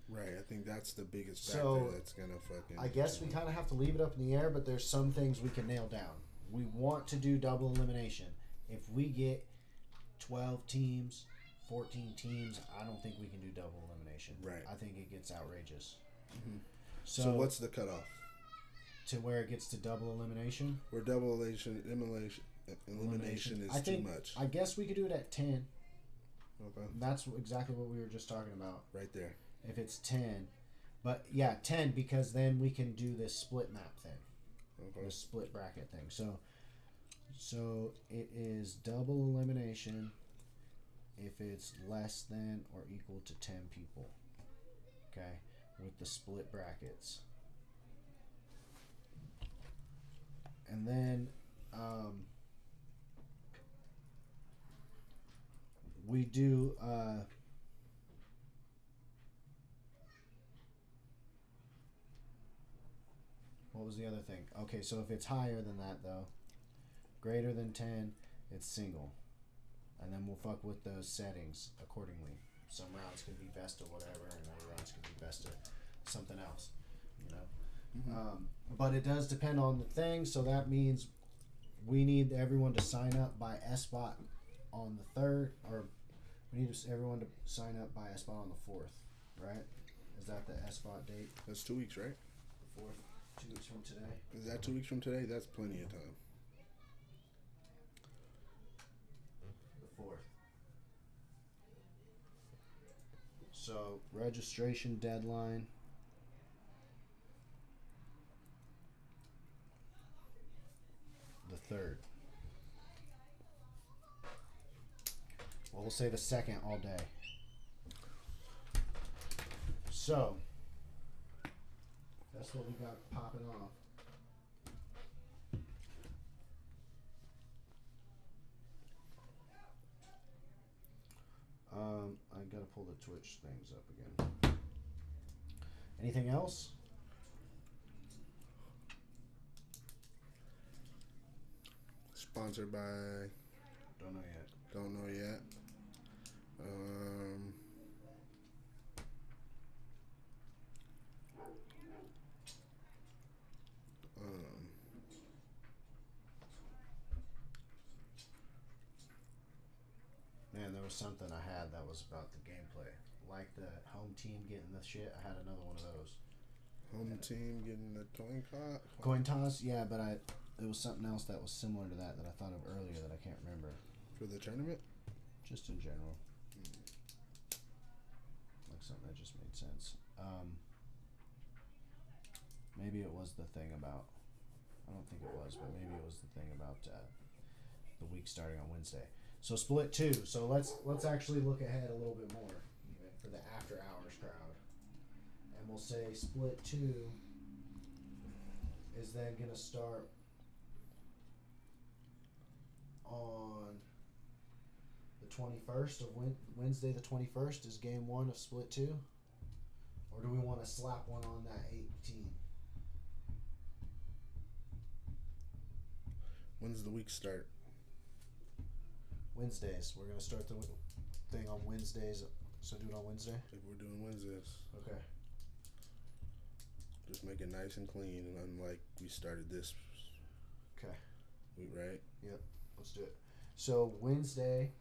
Right, I think that's the biggest factor that's going to fucking... I guess we kind of have to leave it up in the air, but there's some things we can nail down. We want to do double elimination. If we get 12 teams 14 teams, I don't think we can do double elimination. Right. I think it gets outrageous. Mm-hmm. So what's the cutoff? To where it gets to double elimination? Where double elimination is too much. I guess we could do it at 10. Okay. That's exactly what we were just talking about. Right there. If it's 10. But, yeah, 10 because then we can do this split map thing. Okay. The split bracket thing. So it is double elimination if it's less than or equal to 10 people. Okay? With the split brackets. And then we do what was the other thing? Okay, so if it's higher than that though, greater than 10, it's single. And then we'll fuck with those settings accordingly. Some rounds can be best of whatever, and other rounds can be best of something else, you know. Mm-hmm. But it does depend on the thing, so that means we need everyone to sign up by ESPOT on the 3rd, or we need everyone to sign up by ESPOT on the 4th, right? Is that the ESPOT date? That's 2 weeks, right? The 4th, 2 weeks from today. Is that 2 weeks from today? That's plenty of time. The 4th. So, registration deadline. The 3rd. Well, we'll say the 2nd all day. So, that's what we got popping off. I gotta pull the Twitch things up again. Anything else? Sponsored by. Don't know yet. Don't know yet. Man, there was something I had that was about the gameplay. Like the home team getting the shit. I had another one of those. Home team getting the coin toss? Yeah, but it was something else that was similar to that I thought of earlier that I can't remember. For the tournament? Just in general. Like something that just made sense. Maybe it was the thing about... I don't think it was, but maybe it was the thing about the week starting on Wednesday. So split 2. So let's actually look ahead a little bit more, even for the after hours crowd. And we'll say split 2 is then gonna start on the 21st of Wednesday. The 21st is game 1 of split 2, or do we want to slap one on that 18? When's the week start? Wednesdays. We're going to start the thing on Wednesdays. So do it on Wednesday? If we're doing Wednesdays. Okay. Just make it nice and clean, unlike we started this. Okay. Week, right? Yep. Let's do it. So Wednesday,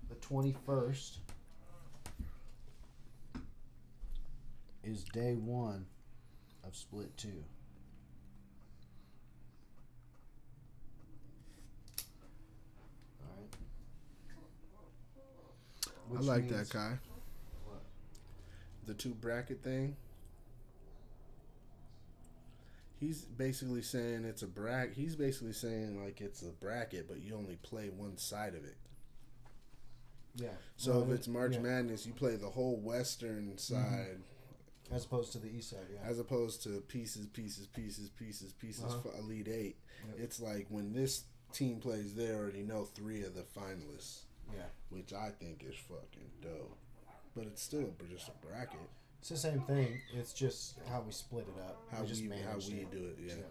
the 21st, is day 1 of split 2. I like that, Kai. What? The 2 bracket thing. He's basically saying it's a bracket. He's basically saying like it's a bracket, but you only play one side of it. Yeah. So if it's March Madness, you play the whole western side. As opposed to the east side, yeah. As opposed to pieces for Elite 8. Yep. It's like when this team plays, they already know 3 of the finalists. Yeah. Which I think is fucking dope. But it's still just a bracket. It's the same thing. It's just how we split it up. How we do it, yeah.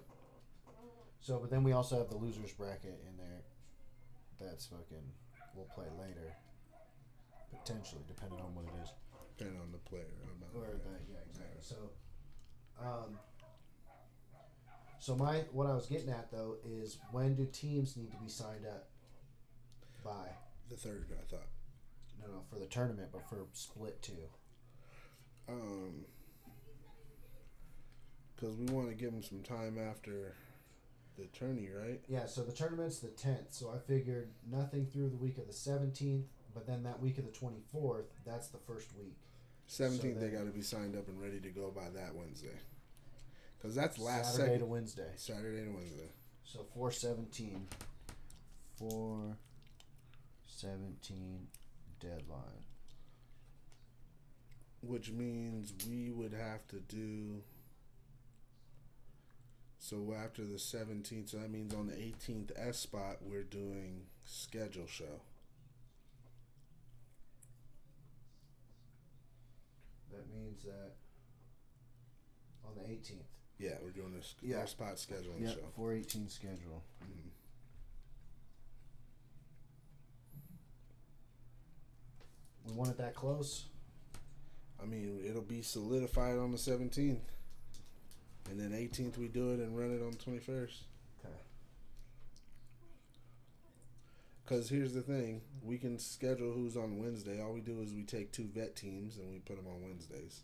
So, but then we also have the losers bracket in there. That's fucking... We'll play later. Potentially, depending on what it is. Depending on the player. Yeah, exactly. So, what I was getting at, though, is when do teams need to be signed up by? The third, I thought. No, for the tournament, but for split 2. Because we want to give them some time after the tourney, right? Yeah, so the tournament's the 10th, so I figured nothing through the week of the 17th, but then that week of the 24th, that's the first week. 17th, they got to be signed up and ready to go by that Wednesday. Because that's last Saturday to Wednesday. Saturday to Wednesday. So 4/17. 4/17 deadline. Which means we would have to do... So after the 17th, so that means on the 18th ESPOT, we're doing schedule show. That means that on the 18th. Yeah, we're doing this ESPOT scheduling show. 4/18 schedule. Mm-hmm. We want it that close? I mean, it'll be solidified on the 17th. And then 18th we do it and run it on the 21st. Okay. Because here's the thing. We can schedule who's on Wednesday. All we do is we take 2 vet teams and we put them on Wednesdays.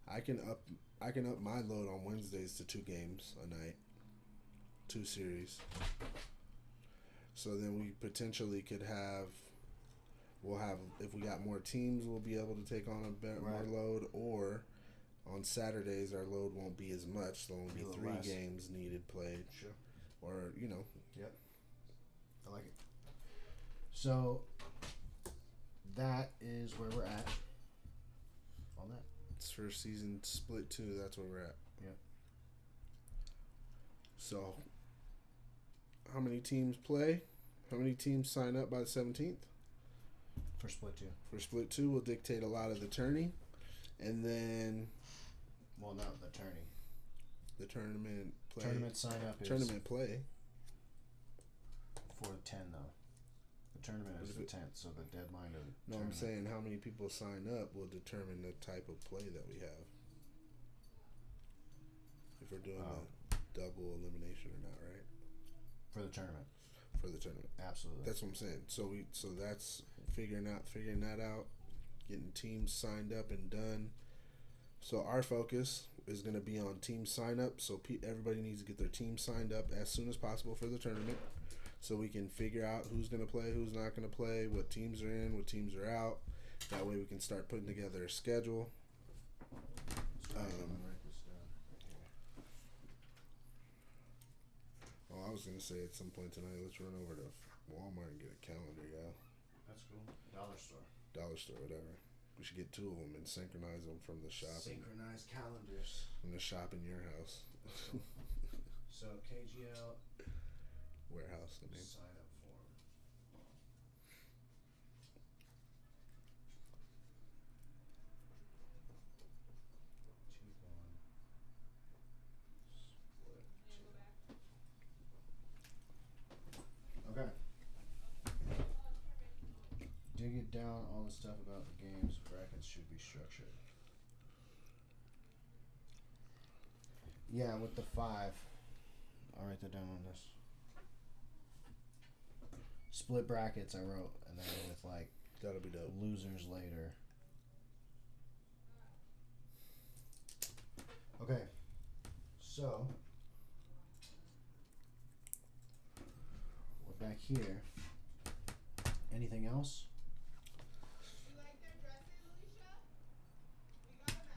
I can up my load on Wednesdays to 2 games a night. 2 series. So then we potentially could have... We'll have... If we got more teams, we'll be able to take on a bit more load. Or... On Saturdays, our load won't be as much. There'll only be 3 games needed played. Sure. Or, you know. Yep. I like it. So, that is where we're at on that. It's for season split 2. That's where we're at. Yep. So, how many teams play? How many teams sign up by the 17th? For split 2. For split 2, we'll dictate a lot of the tourney. And then... Well, not the tourney. The tournament play. Tournament sign up is... Tournament play. 4/10, though. The tournament is the 10th, so the deadline of... No, I'm saying how many people sign up will determine the type of play that we have. If we're doing a double elimination or not, right? For the tournament. For the tournament. Absolutely. That's what I'm saying. So that's figuring that out, getting teams signed up and done. So our focus is going to be on team sign up. So everybody needs to get their team signed up as soon as possible for the tournament, so we can figure out who's going to play, who's not going to play, what teams are in, what teams are out. That way we can start putting together a schedule. I was going to say at some point tonight, let's run over to Walmart and get a calendar, yeah. That's cool. Dollar store, whatever. We should get 2 of them and synchronize them from the shop. Synchronized calendars. From the shop in your house. So KGL warehouse. I mean. Sign up form. Okay. Dig it down, all the stuff about the games. Brackets should be structured. Yeah, with the 5. I'll write that down on this. Split brackets I wrote, and then with like that'll be dope. Losers later. Okay. So we're back here. Anything else?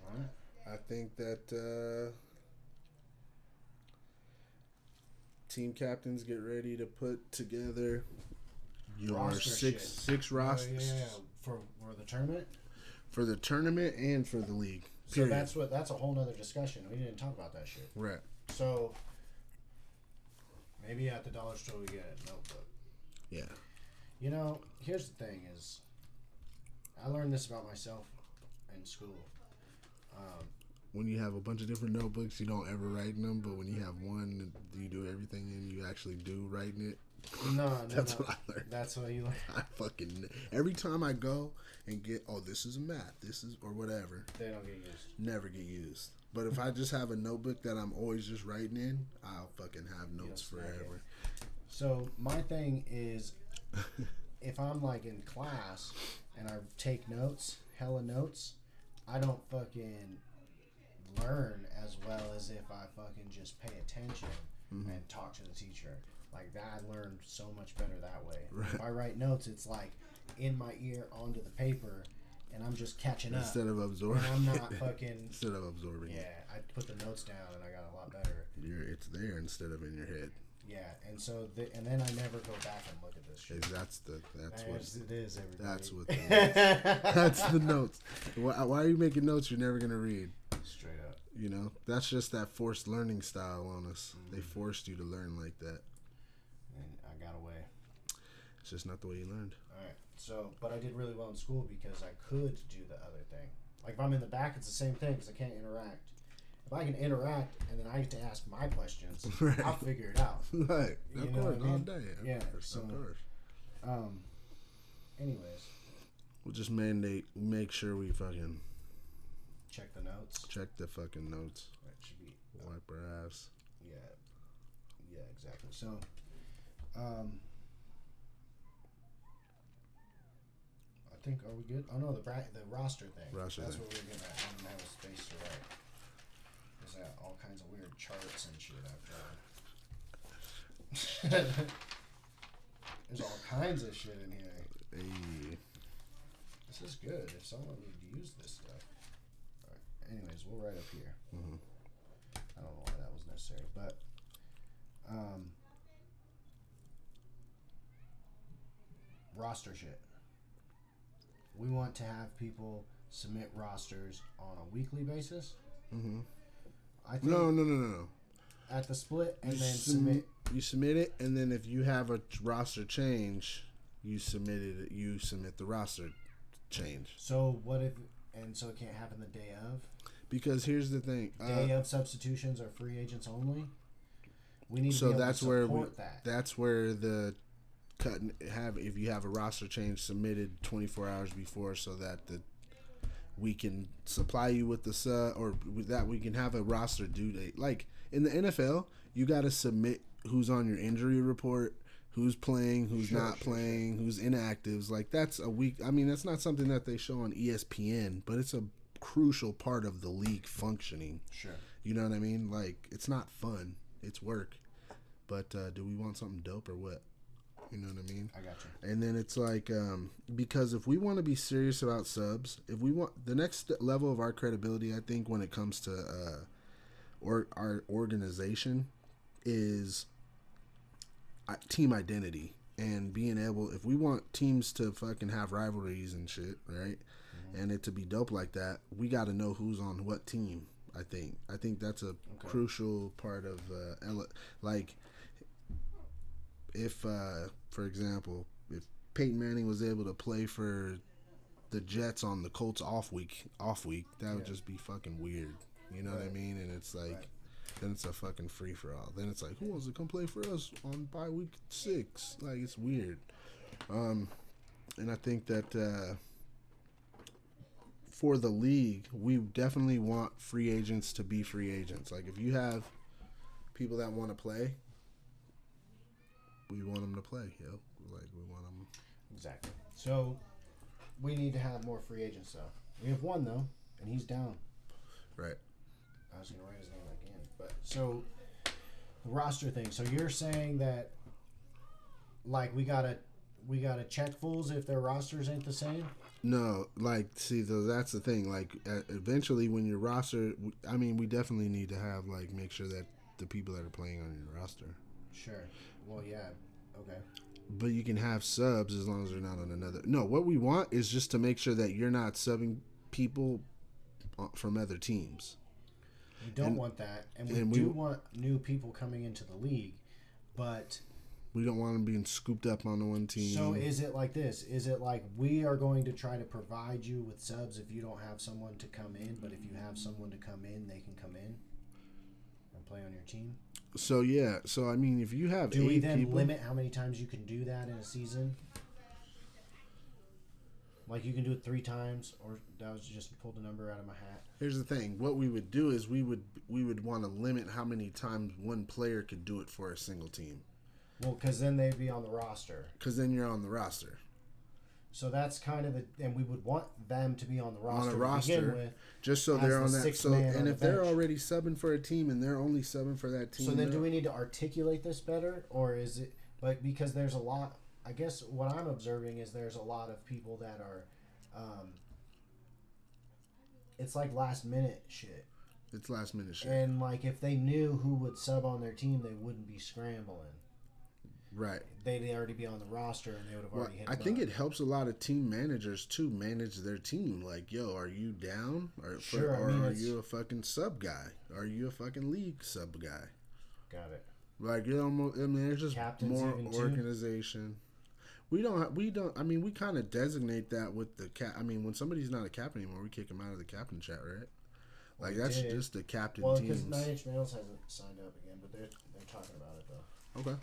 Alright. I think that team captains get ready to put together your six rosters. Yeah. For the tournament? For the tournament and for the league. So that's a whole nother discussion. We didn't talk about that shit. Right. So maybe at the dollar store we get a notebook. Yeah. You know, here's the thing is, I learned this about myself in school. When you have a bunch of different notebooks, you don't ever write in them, but when you have one, you do everything and you actually do writing it. That's what I learned. That's what you learned. I fucking... Every time I go and get, this is a math, this is... Or whatever. They don't get used. Never get used. But if I just have a notebook that I'm always just writing in, I'll fucking have notes forever. So, my thing is... if I'm like in class and I take notes, hella notes, I don't fucking learn as well as if I fucking just pay attention and talk to the teacher. Like that, I learned so much better that way. Right. If I write notes, it's like in my ear onto the paper, and I'm just catching up. Instead of absorbing. And I'm not fucking. Instead of absorbing. Yeah, I put the notes down, and I got a lot better. It's there instead of in your head. Yeah, and so and then I never go back and look at this shit. That's what it is. Everybody. That's what. That's the notes. Why are you making notes you're never gonna read? Straight up. You know, that's just that forced learning style on us. They forced you to learn like that. And I got away. It's just not the way you learned. All right. So, but I did really well in school because I could do the other thing. Like if I'm in the back, it's the same thing because I can't interact. If I can interact and then I get to ask my questions, right. I'll figure it out. Right. Of course, all day. Yeah. Of course. Anyways. We'll just make sure we fucking check the notes. Check the fucking notes. That should be wipe our ass. Yeah. Yeah, exactly. So, I think, are we good? Oh no, the roster thing. That's what we were getting at. I didn't have a space to write. There's all kinds of weird charts and shit I've drawn. There's all kinds of shit in here. Hey. This is good. If someone would use this stuff. All right. Anyways, we'll write up here. Mm-hmm. I don't know why that was necessary, but roster shit. We want to have people submit rosters on a weekly basis. Mm-hmm. I think No. At the split, and then submit. You submit it, and then if you have a roster change, you submit the roster change. So what if? And so it can't happen the day of. Because here's the thing: day of substitutions are free agents only. We need so to be able that's to where support that. That's where the if you have a roster change submitted 24 hours before, so that we can supply you with the sub, or that we can have a roster due date. Like in the NFL, you got to submit who's on your injury report, who's playing, who's not playing, who's inactives. Like that's a week. I mean, that's not something that they show on ESPN, but it's a crucial part of the league functioning. Sure. You know what I mean? Like it's not fun. It's work. But do we want something dope or what? You know what I mean? I got you. And then it's like, because if we want to be serious about subs, if we want the next level of our credibility, I think when it comes to our organization is team identity and being able, if we want teams to fucking have rivalries and shit, right? Mm-hmm. And it to be dope like that, we got to know who's on what team. I think that's a crucial part of like. If, for example, if Peyton Manning was able to play for the Jets on the Colts off week, that would just be fucking weird. You know what I mean? And it's like, then it's a fucking free for all. Then it's like, who wants to come play for us on bye week 6? Like, it's weird. And I think that for the league, we definitely want free agents to be free agents. Like, if you have people that want to play, we want them to play, yo. Like, we want them. Exactly. So, we need to have more free agents, though. We have one, though, and he's down. Right. I was going to write his name again. But, so, the roster thing. So, you're saying that, like, we gotta check fools if their rosters ain't the same? No, like, see, that's the thing. Like, eventually, when your roster, I mean, we definitely need to have, like, make sure that the people that are playing on your roster. Sure. Well, yeah. Okay. But you can have subs as long as they're not on another. No, what we want is just to make sure that you're not subbing people from other teams. We don't want that, and we do want new people coming into the league, but we don't want them being scooped up on the one team. So is it like this? Is it like we are going to try to provide you with subs if you don't have someone to come in, but if you have someone to come in, they can come in and play on your team? So, yeah. So, I mean, if you have do we then limit how many times you can do that in a season? Like, you can do it 3 times, or that was just pulled a number out of my hat? Here's the thing. What we would do is we would want to limit how many times one player could do it for a single team. Well, because then they'd be on the roster. Because then you're on the roster. So that's kind of and we would want them to be on the roster, to begin with, just so they're on that. So, and if they're already subbing for a team and they're only subbing for that team, so then do we need to articulate this better, or is it? But because there's a lot, I guess what I'm observing is there's a lot of people that are, it's like last minute shit. It's last minute shit. And like if they knew who would sub on their team, they wouldn't be scrambling. Right. They'd already be on the roster and they would have already hit I think it helps a lot of team managers to manage their team. Like, yo, are you down? Or are you a fucking sub guy? Are you a fucking league sub guy? Got it. Like, you know, I mean, there's just Captains more organization. We don't, I mean, we kind of designate that with the I mean, when somebody's not a captain anymore, we kick them out of the captain chat, right? Like, that's just the captain teams. Well, because 9-inch Males hasn't signed up again, but they're talking about it, though. Okay.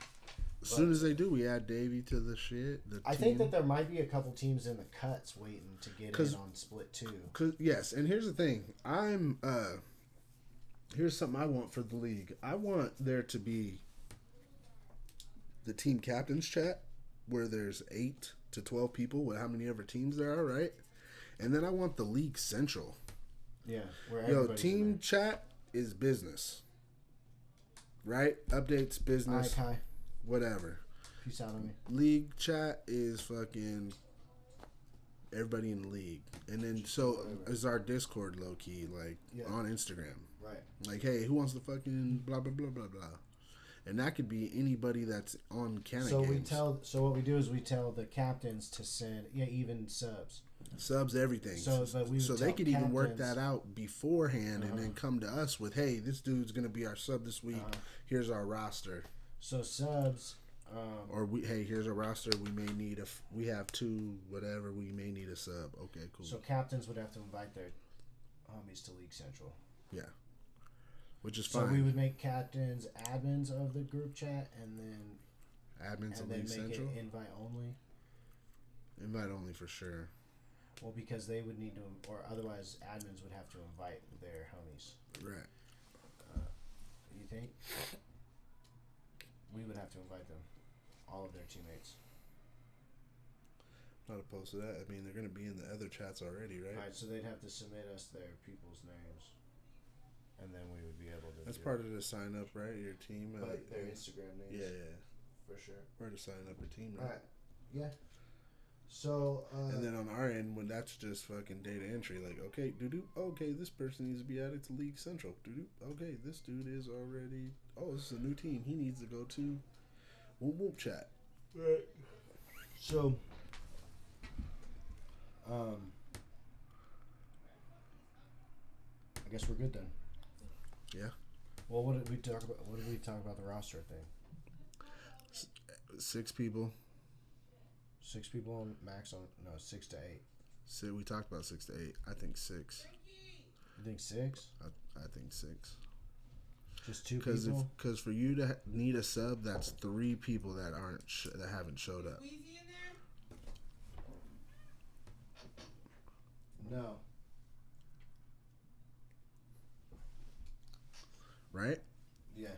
As soon as they do, we add Davey to the shit. I think that there might be a couple teams in the cuts waiting to get in on split 2. Yes, and here's the thing. Here's something I want for the league. I want there to be the team captains chat where there's 8 to 12 people with how many ever teams there are, right? And then I want the league central. Yeah, where team chat is business, right? Updates, business, whatever. Peace out on me. League chat is fucking everybody in the league, and then is our Discord low key on Instagram, right? Like, hey, who wants to fucking blah blah blah blah blah, and that could be anybody that's on Kanna games. So what we do is we tell the captains to send even subs everything, so they could even work that out beforehand and then come to us with, hey, this dude's gonna be our sub this week. Here's our roster. So subs, here's a roster. We may need we have 2, whatever. We may need a sub. Okay, cool. So captains would have to invite their homies to League Central. Yeah, which is fine. So we would make captains admins of the group chat, and then admins of League Central. It invite only. Invite only for sure. Well, because they would need to, or otherwise admins would have to invite their homies. Right. You think? We would have to invite them, all of their teammates. Not opposed to that. I mean, they're going to be in the other chats already, right? Right, so they'd have to submit us their people's names, and then we would be able to. That's part of the sign up, right? Your team. Like their Instagram names. Yeah. For sure. Part of signing up a team, right? Yeah. So. And then on our end, when that's just fucking data entry, like, okay, okay, this person needs to be added to League Central. Okay, this dude is already. Oh, this is a new team. He needs to go to Whoop Whoop chat. Right. So. I guess we're good then. Yeah. Well, what did we talk about? What did we talk about the roster thing? 6 people. 6 people on max on 6 to 8. So we talked about 6 to 8. I think 6. You think 6? I think 6. Just 2 people. Because for you to need a sub, that's 3 people that that haven't showed up. No. Right? Yeah.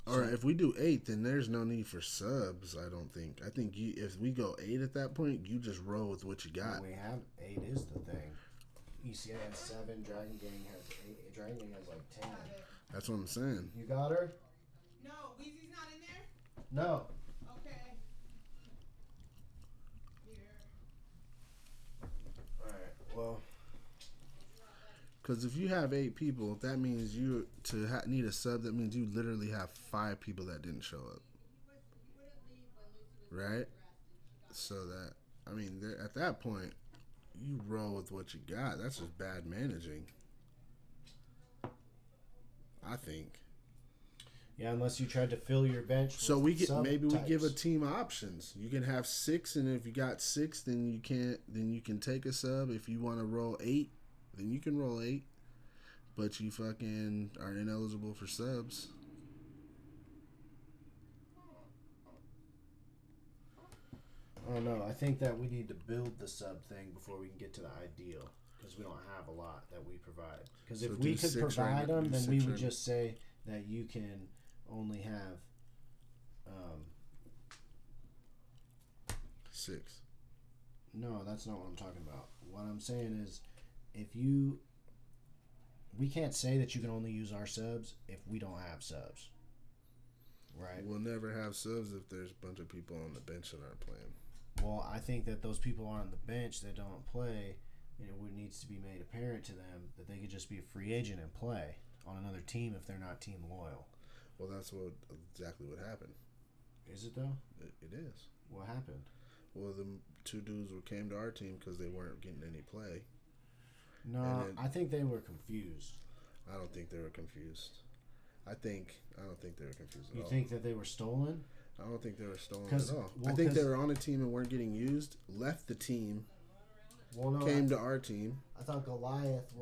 Or if we do 8, then there's no need for subs, I don't think. I think if we go 8 at that point, you just roll with what you got. Well, we have 8 is the thing. ECA has 7, Dragon Gang has 8, Dragon Gang has like 10. That's what I'm saying. You got her? No, Weezy's not in there? No. Okay. Here. Alright, well. Because if you have 8 people, that means you need a sub. That means you literally have 5 people that didn't show up, right? So that at that point, you roll with what you got. That's just bad managing, I think. Yeah, unless you tried to fill your bench. So we give a team options. You can have 6, and if you got 6, then you can take a sub. If you want to roll 8. Then you can roll 8, but you fucking are ineligible for subs. I don't know. I think that we need to build the sub thing before we can get to the ideal, because we don't have a lot that we provide. Because if we could provide them, then we would just say that you can only have 6. No, that's not what I'm talking about. What I'm saying is, we can't say that you can only use our subs if we don't have subs. Right? We'll never have subs if there's a bunch of people on the bench that aren't playing. Well, I think that those people on the bench that don't play, it needs to be made apparent to them that they could just be a free agent and play on another team if they're not team loyal. Well, that's exactly what happened. Is it though? It is. What happened? Well, the 2 dudes came to our team because they weren't getting any play. No, I think they were confused. I don't think they were confused. I don't think they were confused at all. You think that they were stolen? I don't think they were stolen at all. I think they were on a team and weren't getting used, left the team, came to our team. I thought Goliath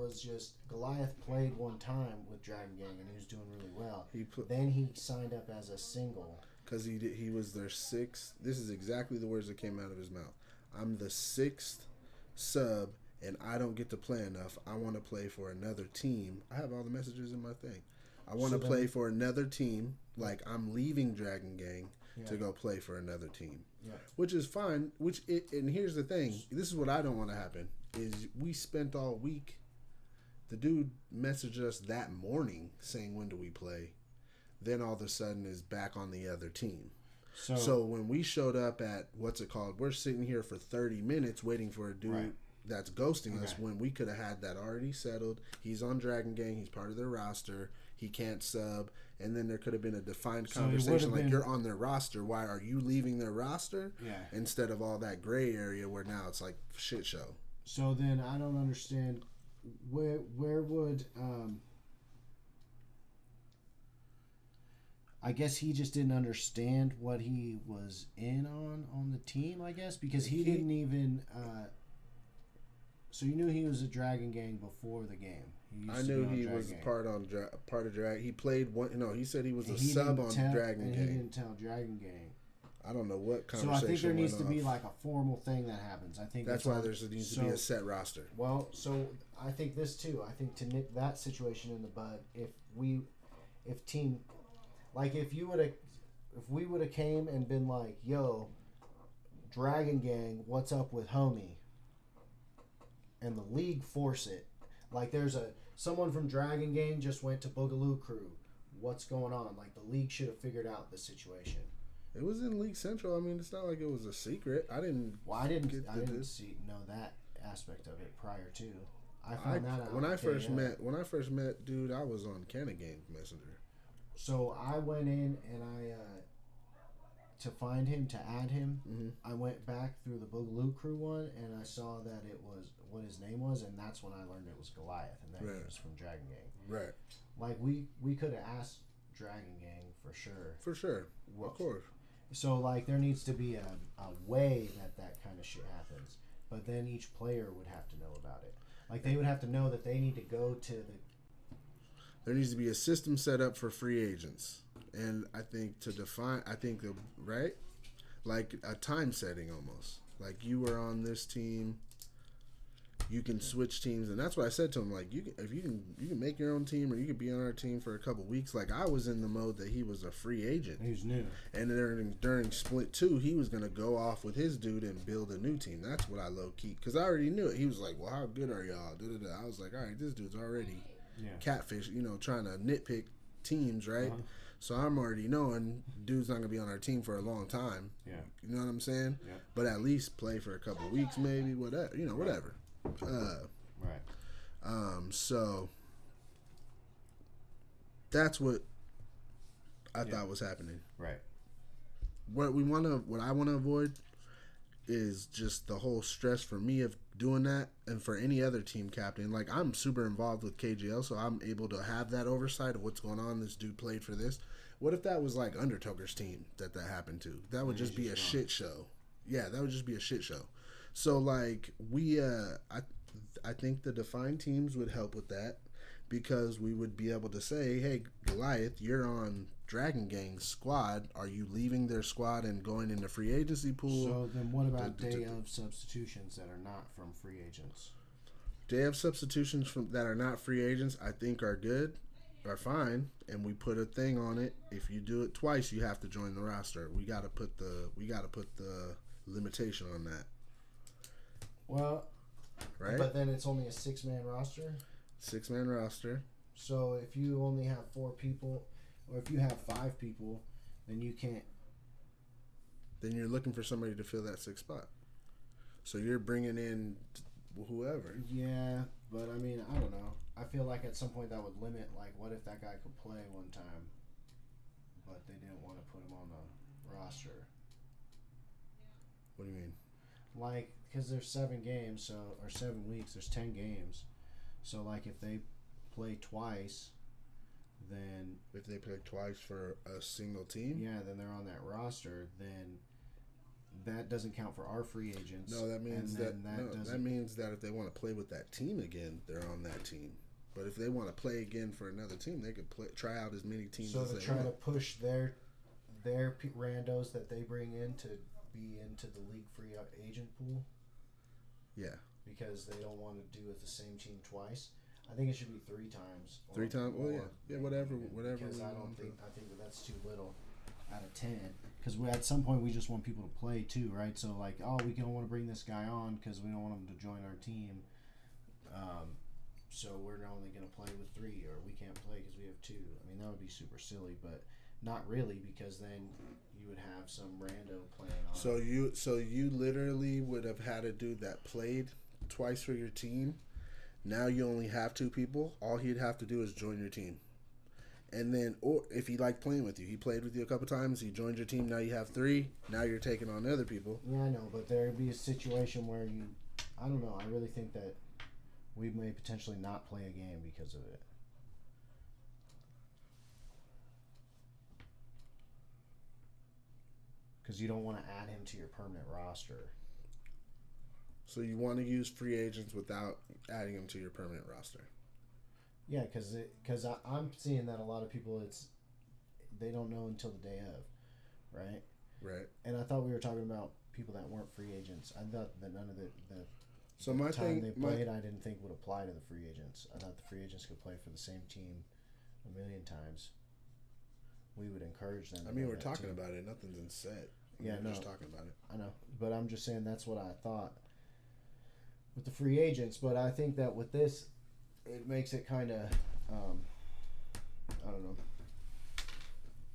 played one time with Dragon Gang and he was doing really well. Then he signed up as a single. Because he was their 6th. This is exactly the words that came out of his mouth. I'm the 6th sub and I don't get to play enough. I want to play for another team. I have all the messages in my thing. I want to play for another team. Like, I'm leaving Dragon Gang to go play for another team. Yeah. Which is fine. And here's the thing. This is what I don't want to happen. Is we spent all week. The dude messaged us that morning saying, when do we play? Then all of a sudden is back on the other team. So when we showed up at, what's it called? We're sitting here for 30 minutes waiting for a dude that's ghosting us when we could have had that already settled. He's on Dragon Gang. He's part of their roster. He can't sub. And then there could have been a defined conversation like, you're on their roster. Why are you leaving their roster? Yeah. Instead of all that gray area where now it's like shit show. So then I don't understand where would I guess he just didn't understand what he was in on the team, I guess, because he didn't even so you knew he was a Dragon Gang before the game. I knew he was part of Dragon. He played one. No, he said he was a sub on Dragon Gang. He didn't tell Dragon Gang. I don't know what conversation. So I think there needs to be like a formal thing that happens. I think that's why there needs to be a set roster. Well, so I think this too. I think to nip that situation in the bud, if we would have came and been like, "Yo, Dragon Gang, what's up with homie?" and the league force it. Like there's someone from Dragon Gang just went to Boogaloo Krew. What's going on? Like the league should have figured out the situation. It was in League Central. I mean, it's not like it was a secret. I didn't know that aspect of it prior to. I found that out when I first met dude. I was on Kanna Gang Messenger. So I went in and to find him, to add him, I went back through the Boogaloo Krew one and I saw that it was what his name was, and that's when I learned it was Goliath and that he was from Dragon Gang. Right. Like we could have asked Dragon Gang for sure. For sure. Of course. So like there needs to be a way that kind of shit happens. But then each player would have to know about it. Like they would have to know that they need to go to There needs to be a system set up for free agents. And I think right? Like a time setting almost. Like you were on this team, you can switch teams, and that's what I said to him. Like you can make your own team, or you could be on our team for a couple weeks. Like I was in the mode that he was a free agent. He was new, and during split 2, he was gonna go off with his dude and build a new team. That's what I low key, because I already knew it. He was like, "Well, how good are y'all?" I was like, "All right, this dude's already catfish, trying to nitpick teams, right?" Uh-huh. So I'm already knowing dude's not gonna be on our team for a long time. Yeah, you know what I'm saying? Yeah. But at least play for a couple weeks, maybe, whatever. Whatever. Right. So that's what I thought was happening. Right. What I want to avoid is just the whole stress for me of doing that, and for any other team captain. Like I'm super involved with KGL, so I'm able to have that oversight of what's going on. This dude played for this. What if that was like Undertoker's team that happened to? That would just be a shit show. Yeah, that would just be a shit show. So like I think the defined teams would help with that, because we would be able to say, hey, Goliath, you're on Dragon Gang's squad. Are you leaving their squad and going into free agency pool? So then what about day of substitutions that are not from free agents? Day of substitutions that are not free agents, I think are good. are fine, and we put a thing on it. If you do it twice, you have to join the roster. We got to put the limitation on that. Well, right? But then it's only a 6-man roster. 6-man roster. So if you only have 4 people, or if you have 5 people, then you can't. Then you're looking for somebody to fill that 6th spot. So you're bringing in whoever. Yeah, but I mean, I don't know. I feel like at some point that would limit, like, what if that guy could play one time, but they didn't want to put him on the roster? What do you mean? Like, because there's 7 games, or 7 weeks, there's 10 games. So, like, if they play twice, then... If they play twice for a single team? Yeah, then they're on that roster, then... That doesn't count for our free agents. No, that means that means that if they want to play with that team again, they're on that team. But if they want to play again for another team, they could try out as many teams as they want. So to try to push their randos that they bring in to be into the league free agent pool. Yeah. Because they don't want to do it the same team twice. I think it should be 3 times. 3 times? Well, yeah. Yeah, whatever. Because I think that's too little out of 10. Because at some point we just want people to play too, right? So like, we don't want to bring this guy on because we don't want him to join our team. So we're only going to play with 3, or we can't play because we have 2. I mean, that would be super silly, but not really, because then you would have some rando playing on. So you literally would have had a dude that played twice for your team. Now you only have 2 people. All he'd have to do is join your team. And then, or if he liked playing with you, he played with you a couple times, he joined your team, now you have 3, now you're taking on other people. Yeah, I know, but there'd be a situation where I don't know, I really think that we may potentially not play a game because of it. Because you don't want to add him to your permanent roster. So you want to use free agents without adding them to your permanent roster? Yeah, because I'm seeing that a lot of people, they don't know until the day of, right? Right. And I thought we were talking about people that weren't free agents. I thought that none of the time they played, I didn't think would apply to the free agents. I thought the free agents could play for the same team a million times. We would encourage them. I mean, we're talking about it. Nothing's in set. We're just talking about it. I know, but I'm just saying that's what I thought with the free agents. But I think that with this, it makes it kind of, I don't know.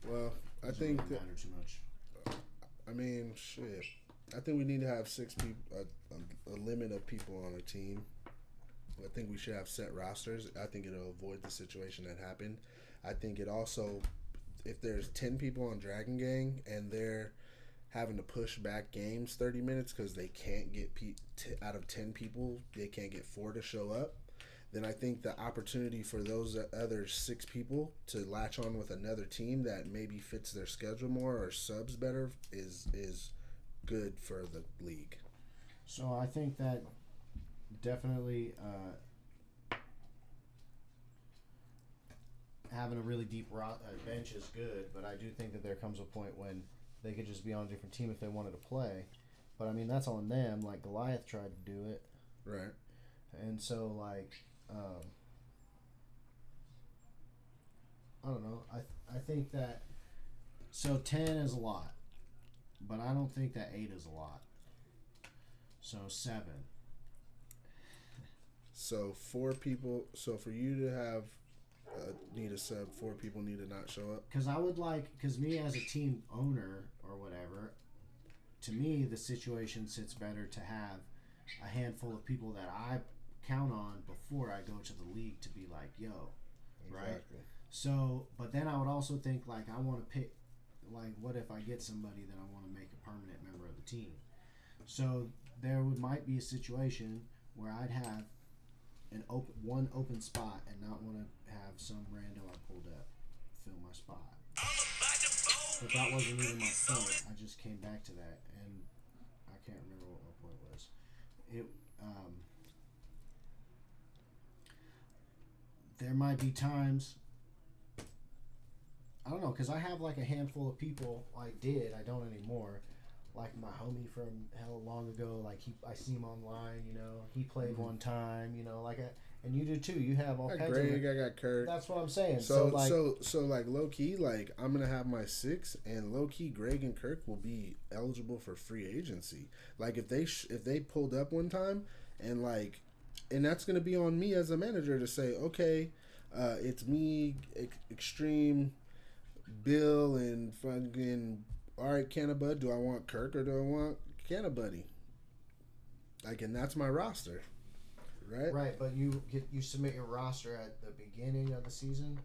Well, I think that matter too much. I mean, shit. I think we need to have 6 people, a limit of people on a team. I think we should have set rosters. I think it'll avoid the situation that happened. I think it also, if there's 10 people on Dragon Gang and they're having to push back games 30 minutes because they can't get out of 10 people, they can't get 4 to show up, then I think the opportunity for those other 6 people to latch on with another team that maybe fits their schedule more or subs better is good for the league. So I think that definitely having a really deep bench is good, but I do think that there comes a point when they could just be on a different team if they wanted to play. But I mean, that's on them. Like Goliath tried to do it. Right. And so, like, I don't know. I think that, so 10 is a lot, but I don't think that 8 is a lot. So 7. So 4 people. So for you to have need a sub, 4 people need to not show up. Because me as a team owner or whatever, to me the situation sits better to have a handful of people that I count on before I go to the league to be like, yo, right? Exactly. So, but then I would also think, like, I want to pick, like, what if I get somebody that I want to make a permanent member of the team? So there might be a situation where I'd have one open spot and not want to have some rando I pulled up fill my spot. But that wasn't even my point. I just came back to that, and I can't remember what my point was. There might be times, I don't know, because I have like a handful of people. I don't anymore. Like my homie from hell long ago, like I see him online, he played one time, And you do too. You have all I got kinds Greg, of. I got Kurt. That's what I'm saying. So So like low key, like I'm gonna have my 6, and low key, Greg and Kirk will be eligible for free agency. Like if they pulled up one time, and like, and that's gonna be on me as a manager to say, okay, it's me, Extreme, Bill, and fucking. All right, Kanna Bud. Do I want Kirk or do I want Kanna Buddy? Like, and that's my roster, right? Right, but you submit your roster at the beginning of the season.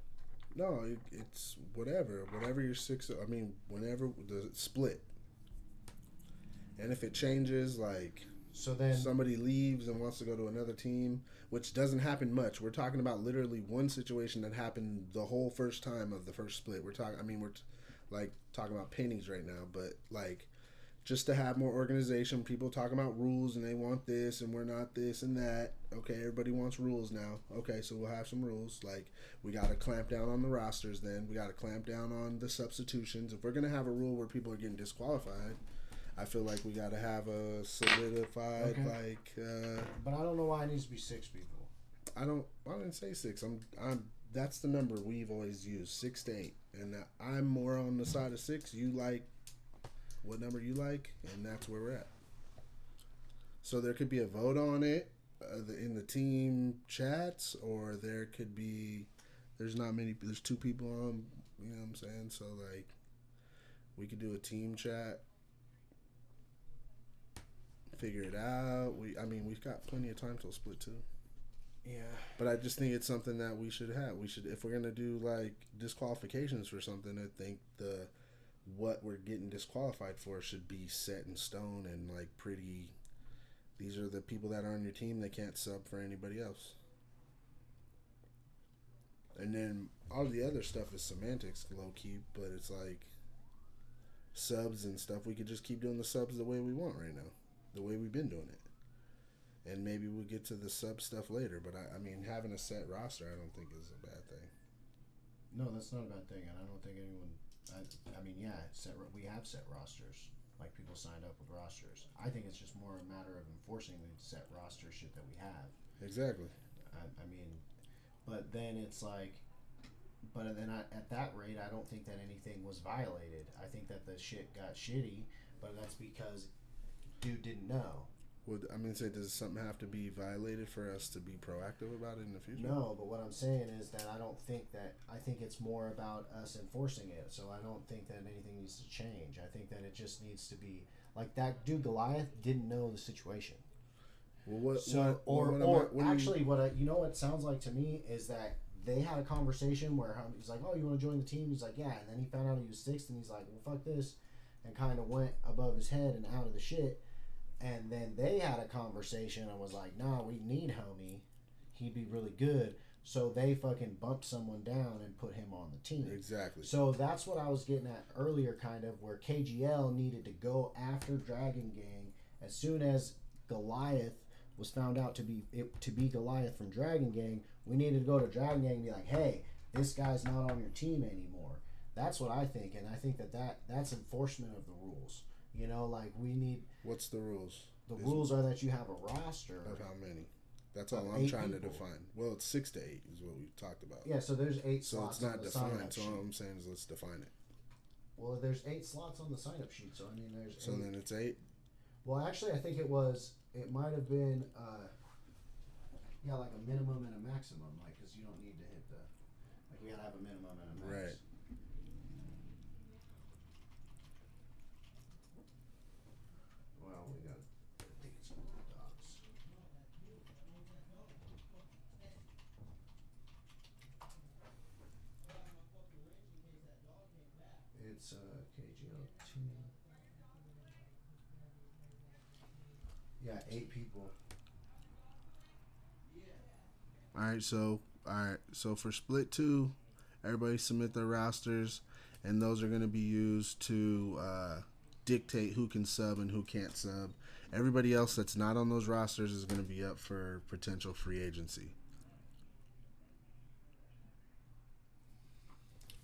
No, it's whatever your 6. I mean, whenever the split, and if it changes, like, so then somebody leaves and wants to go to another team, which doesn't happen much. We're talking about literally one situation that happened the whole first time of the first split. We're talking. I mean, like talking about pennies right now, but like just to have more organization, people talking about rules and they want this and we're not this and that. Okay, everybody wants rules now. Okay, so we'll have some rules. Like we got to clamp down on the rosters. Then we got to clamp down on the substitutions. If we're gonna have a rule where people are getting disqualified, I feel like we got to have a solidified But I don't know why it needs to be 6 people. I didn't say 6. I'm. That's the number we've always used, 6 to 8. And I'm more on the side of 6. You like what number you like, and that's where we're at. So there could be a vote on it in the team chats, or there could be. There's 2 people on. You know what I'm saying? So like, we could do a team chat. Figure it out. We've got plenty of time till split 2. Yeah. But I just think it's something that we should have. We should, if we're gonna do like disqualifications for something, I think what we're getting disqualified for should be set in stone and like pretty. These are the people that are on your team. They can't sub for anybody else. And then all the other stuff is semantics, low key. But it's like subs and stuff. We could just keep doing the subs the way we want right now, the way we've been doing it. And maybe we'll get to the sub stuff later. But I mean, having a set roster, I don't think is a bad thing. No, that's not a bad thing, and I don't think anyone. I mean, yeah, we have set rosters. Like people signed up with rosters. I think it's just more a matter of enforcing the set roster shit that we have. Exactly. I mean, but then it's like, at that rate, I don't think that anything was violated. I think that the shit got shitty, but that's because dude didn't know. Does something have to be violated for us to be proactive about it in the future? No, but what I'm saying is that I think it's more about us enforcing it. So I don't think that anything needs to change. I think that it just needs to be like that dude Goliath didn't know the situation. Well, you know what it sounds like to me is that they had a conversation where he's like, "Oh, you want to join the team?" He's like, "Yeah," and then he found out he was 6th, and he's like, "Well, fuck this," and kind of went above his head and out of the shit. And then they had a conversation and was like, "Nah, we need homie. He'd be really good." So they fucking bumped someone down and put him on the team. Exactly. So that's what I was getting at earlier, kind of, where KGL needed to go after Dragon Gang as soon as Goliath was found out to be Goliath from Dragon Gang. We needed to go to Dragon Gang and be like, "Hey, this guy's not on your team anymore." That's what I think, and I think that's enforcement of the rules. You know, like we need. What's the rules? The rules are that you have a roster of how many. That's all I'm trying to define. Well, it's 6 to 8 is what we talked about. Yeah, so there's 8 so slots. So it's not on the defined. So sheet. all I'm saying is let's define it. Well, there's 8 slots on the sign-up sheet. So I mean, there's. So 8. Then it's 8. Well, actually, I think it might have been. Like a minimum and a maximum, like because you don't need to hit we gotta have a minimum and a max. Right. Well, we got. I think it's Google Docs. It's KGL 2. Yeah, 8 people. All right. So for split 2, everybody submit their rosters, and those are going to be used to dictate who can sub and who can't sub. Everybody else that's not on those rosters is going to be up for potential free agency.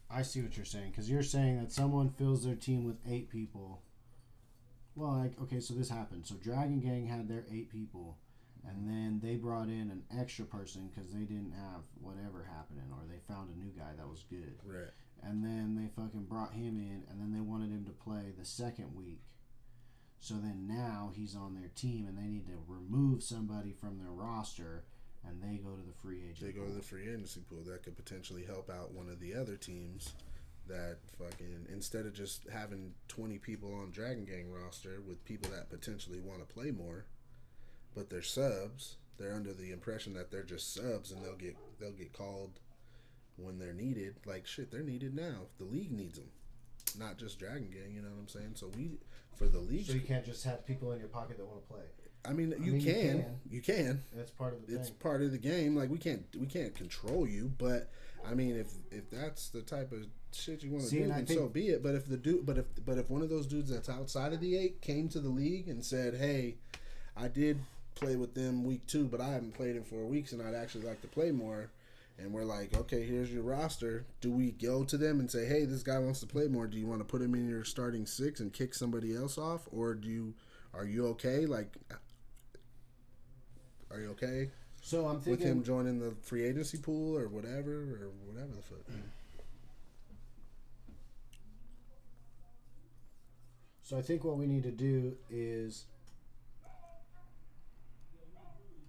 I see what you're saying, because you're saying that someone fills their team with 8 people. Well, okay, so this happened. So Dragon Gang had their 8 people, And then they brought in an extra person because they didn't have whatever happening, or they found a new guy that was good. Right. And then they fucking brought him in, and then they wanted him to play the second week. So then now he's on their team, and they need to remove somebody from their roster, and they go to the free agent They go pool. to the free agency pool. That could potentially help out one of the other teams that fucking, instead of just having 20 people on Dragon Gang roster with people that potentially want to play more, but they're subs, they're under the impression that they're just subs and they'll get called when they're needed. Like, shit, they're needed now. The league needs them. Not just Dragon Gang, you know what I'm saying? So for the league. So you can't just have people in your pocket that want to play. I mean, you can. That's part of the thing. It's part of the game. Like, we can't control you, but I mean, if that's the type of shit you want to do, then so be it. But if one of those dudes that's outside of the 8 came to the league and said, "Hey, I did play with them week 2, but I haven't played in 4 weeks, and I'd actually like to play more," and we're like, "Okay, here's your roster." Do we go to them and say, "Hey, this guy wants to play more. Do you want to put him in your starting 6 and kick somebody else off, or are you okay? Like, are you okay?" So I'm thinking with him joining the free agency pool or whatever the fuck. So I think what we need to do is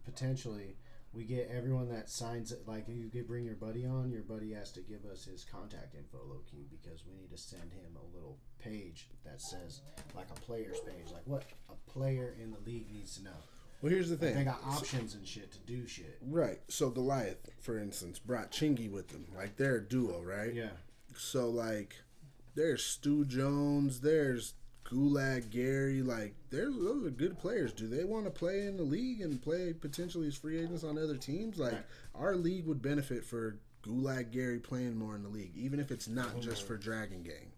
potentially we get everyone that signs it. Like, you could bring your buddy on. Your buddy has to give us his contact info, low key, because we need to send him a little page that says, like, a player's page, like what a player in the league needs to know. Well, here's the thing. They got options and shit to do shit. Right. So Goliath, for instance, brought Chingy with them. Like, they're a duo, right? Yeah. So, like, there's Stu Jones, there's Gulag Gary. Like, those are good players. Do they want to play in the league and play potentially as free agents on other teams? Like, our league would benefit for Gulag Gary playing more in the league, even if it's not just for Dragon Gang.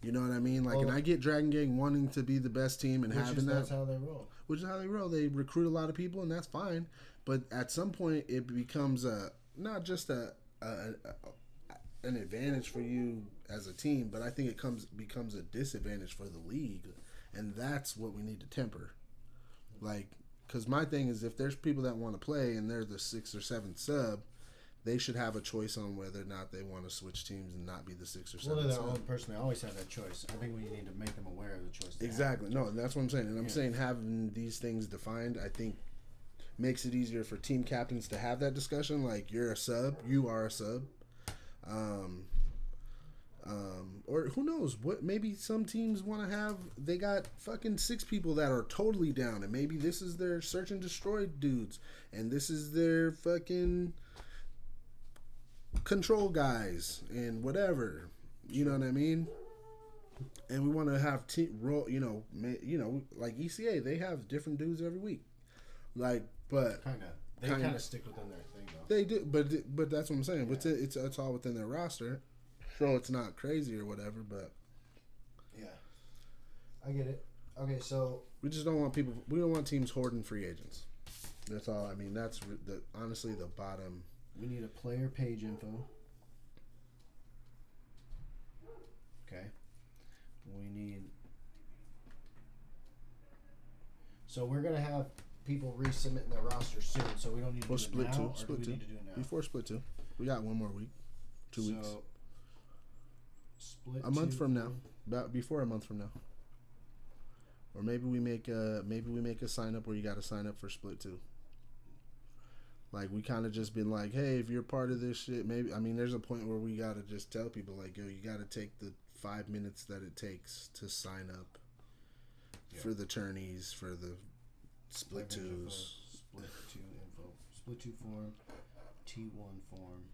You know what I mean? Like, and I get Dragon Gang wanting to be the best team and having that. That's how they roll. Which is how they roll. They recruit a lot of people, and that's fine. But at some point, it becomes not just an advantage for you as a team, but I think it becomes a disadvantage for the league, and that's what we need to temper. Like, because my thing is, if there's people that want to play and they're the 6th or 7th sub, they should have a choice on whether or not they want to switch teams and not be the 6th or 7th. Well, they're their own person. They always have that choice. I think we need to make them aware of the choice. Exactly. No, and that's what I'm saying. And I'm saying having these things defined, I think, makes it easier for team captains to have that discussion. Like, you're a sub, you are a sub. Or who knows? What maybe some teams want to have. They got fucking 6 people that are totally down, and maybe this is their search and destroy dudes, and this is their fucking control guys and whatever. You know what I mean? And we want to have like ECA. They have different dudes every week. Like, but they kind of stick within their thing though. They do, but that's what I'm saying. Yeah. It's all within their roster, so it's not crazy or whatever. But yeah, I get it. Okay, so we just don't want people. We don't want teams hoarding free agents. That's all. I mean, that's honestly the bottom. We need a player page info. Okay. We need. So we're gonna have people resubmitting their roster soon, so we don't need to do it split now, two. or Split do we two. need to do it now? Before split 2, we got one more week, 2 weeks. Split a month 2 from now, about before a month from now, or maybe we make a sign up where you got to sign up for split 2. Like, we kind of just been like, hey, if you're part of this shit, maybe. I mean, there's a point where we got to just tell people, like, yo, you got to take the 5 minutes that it takes to sign up for the tourneys, for the split 2s. Split 2 info. Split 2 form. T1 form.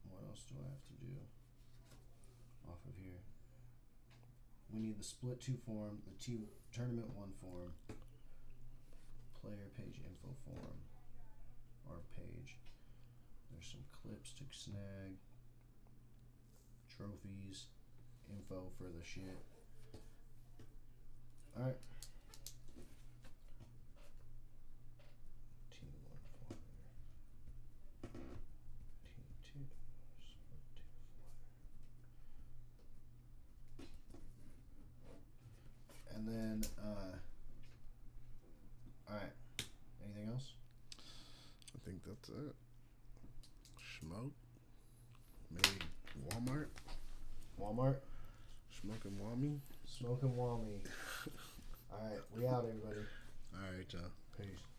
What else do I have to do off of here? We need the split 2 form, the tournament 1 form, player page info form, or page. There's some clips to snag, trophies, info for the shit. Alright. T1 form. T2. else? I think that's it. Smoke. Maybe Walmart. Walmart. Smoking Wami. Smoking Wami. All right, we out, everybody. All right, y'all. Peace.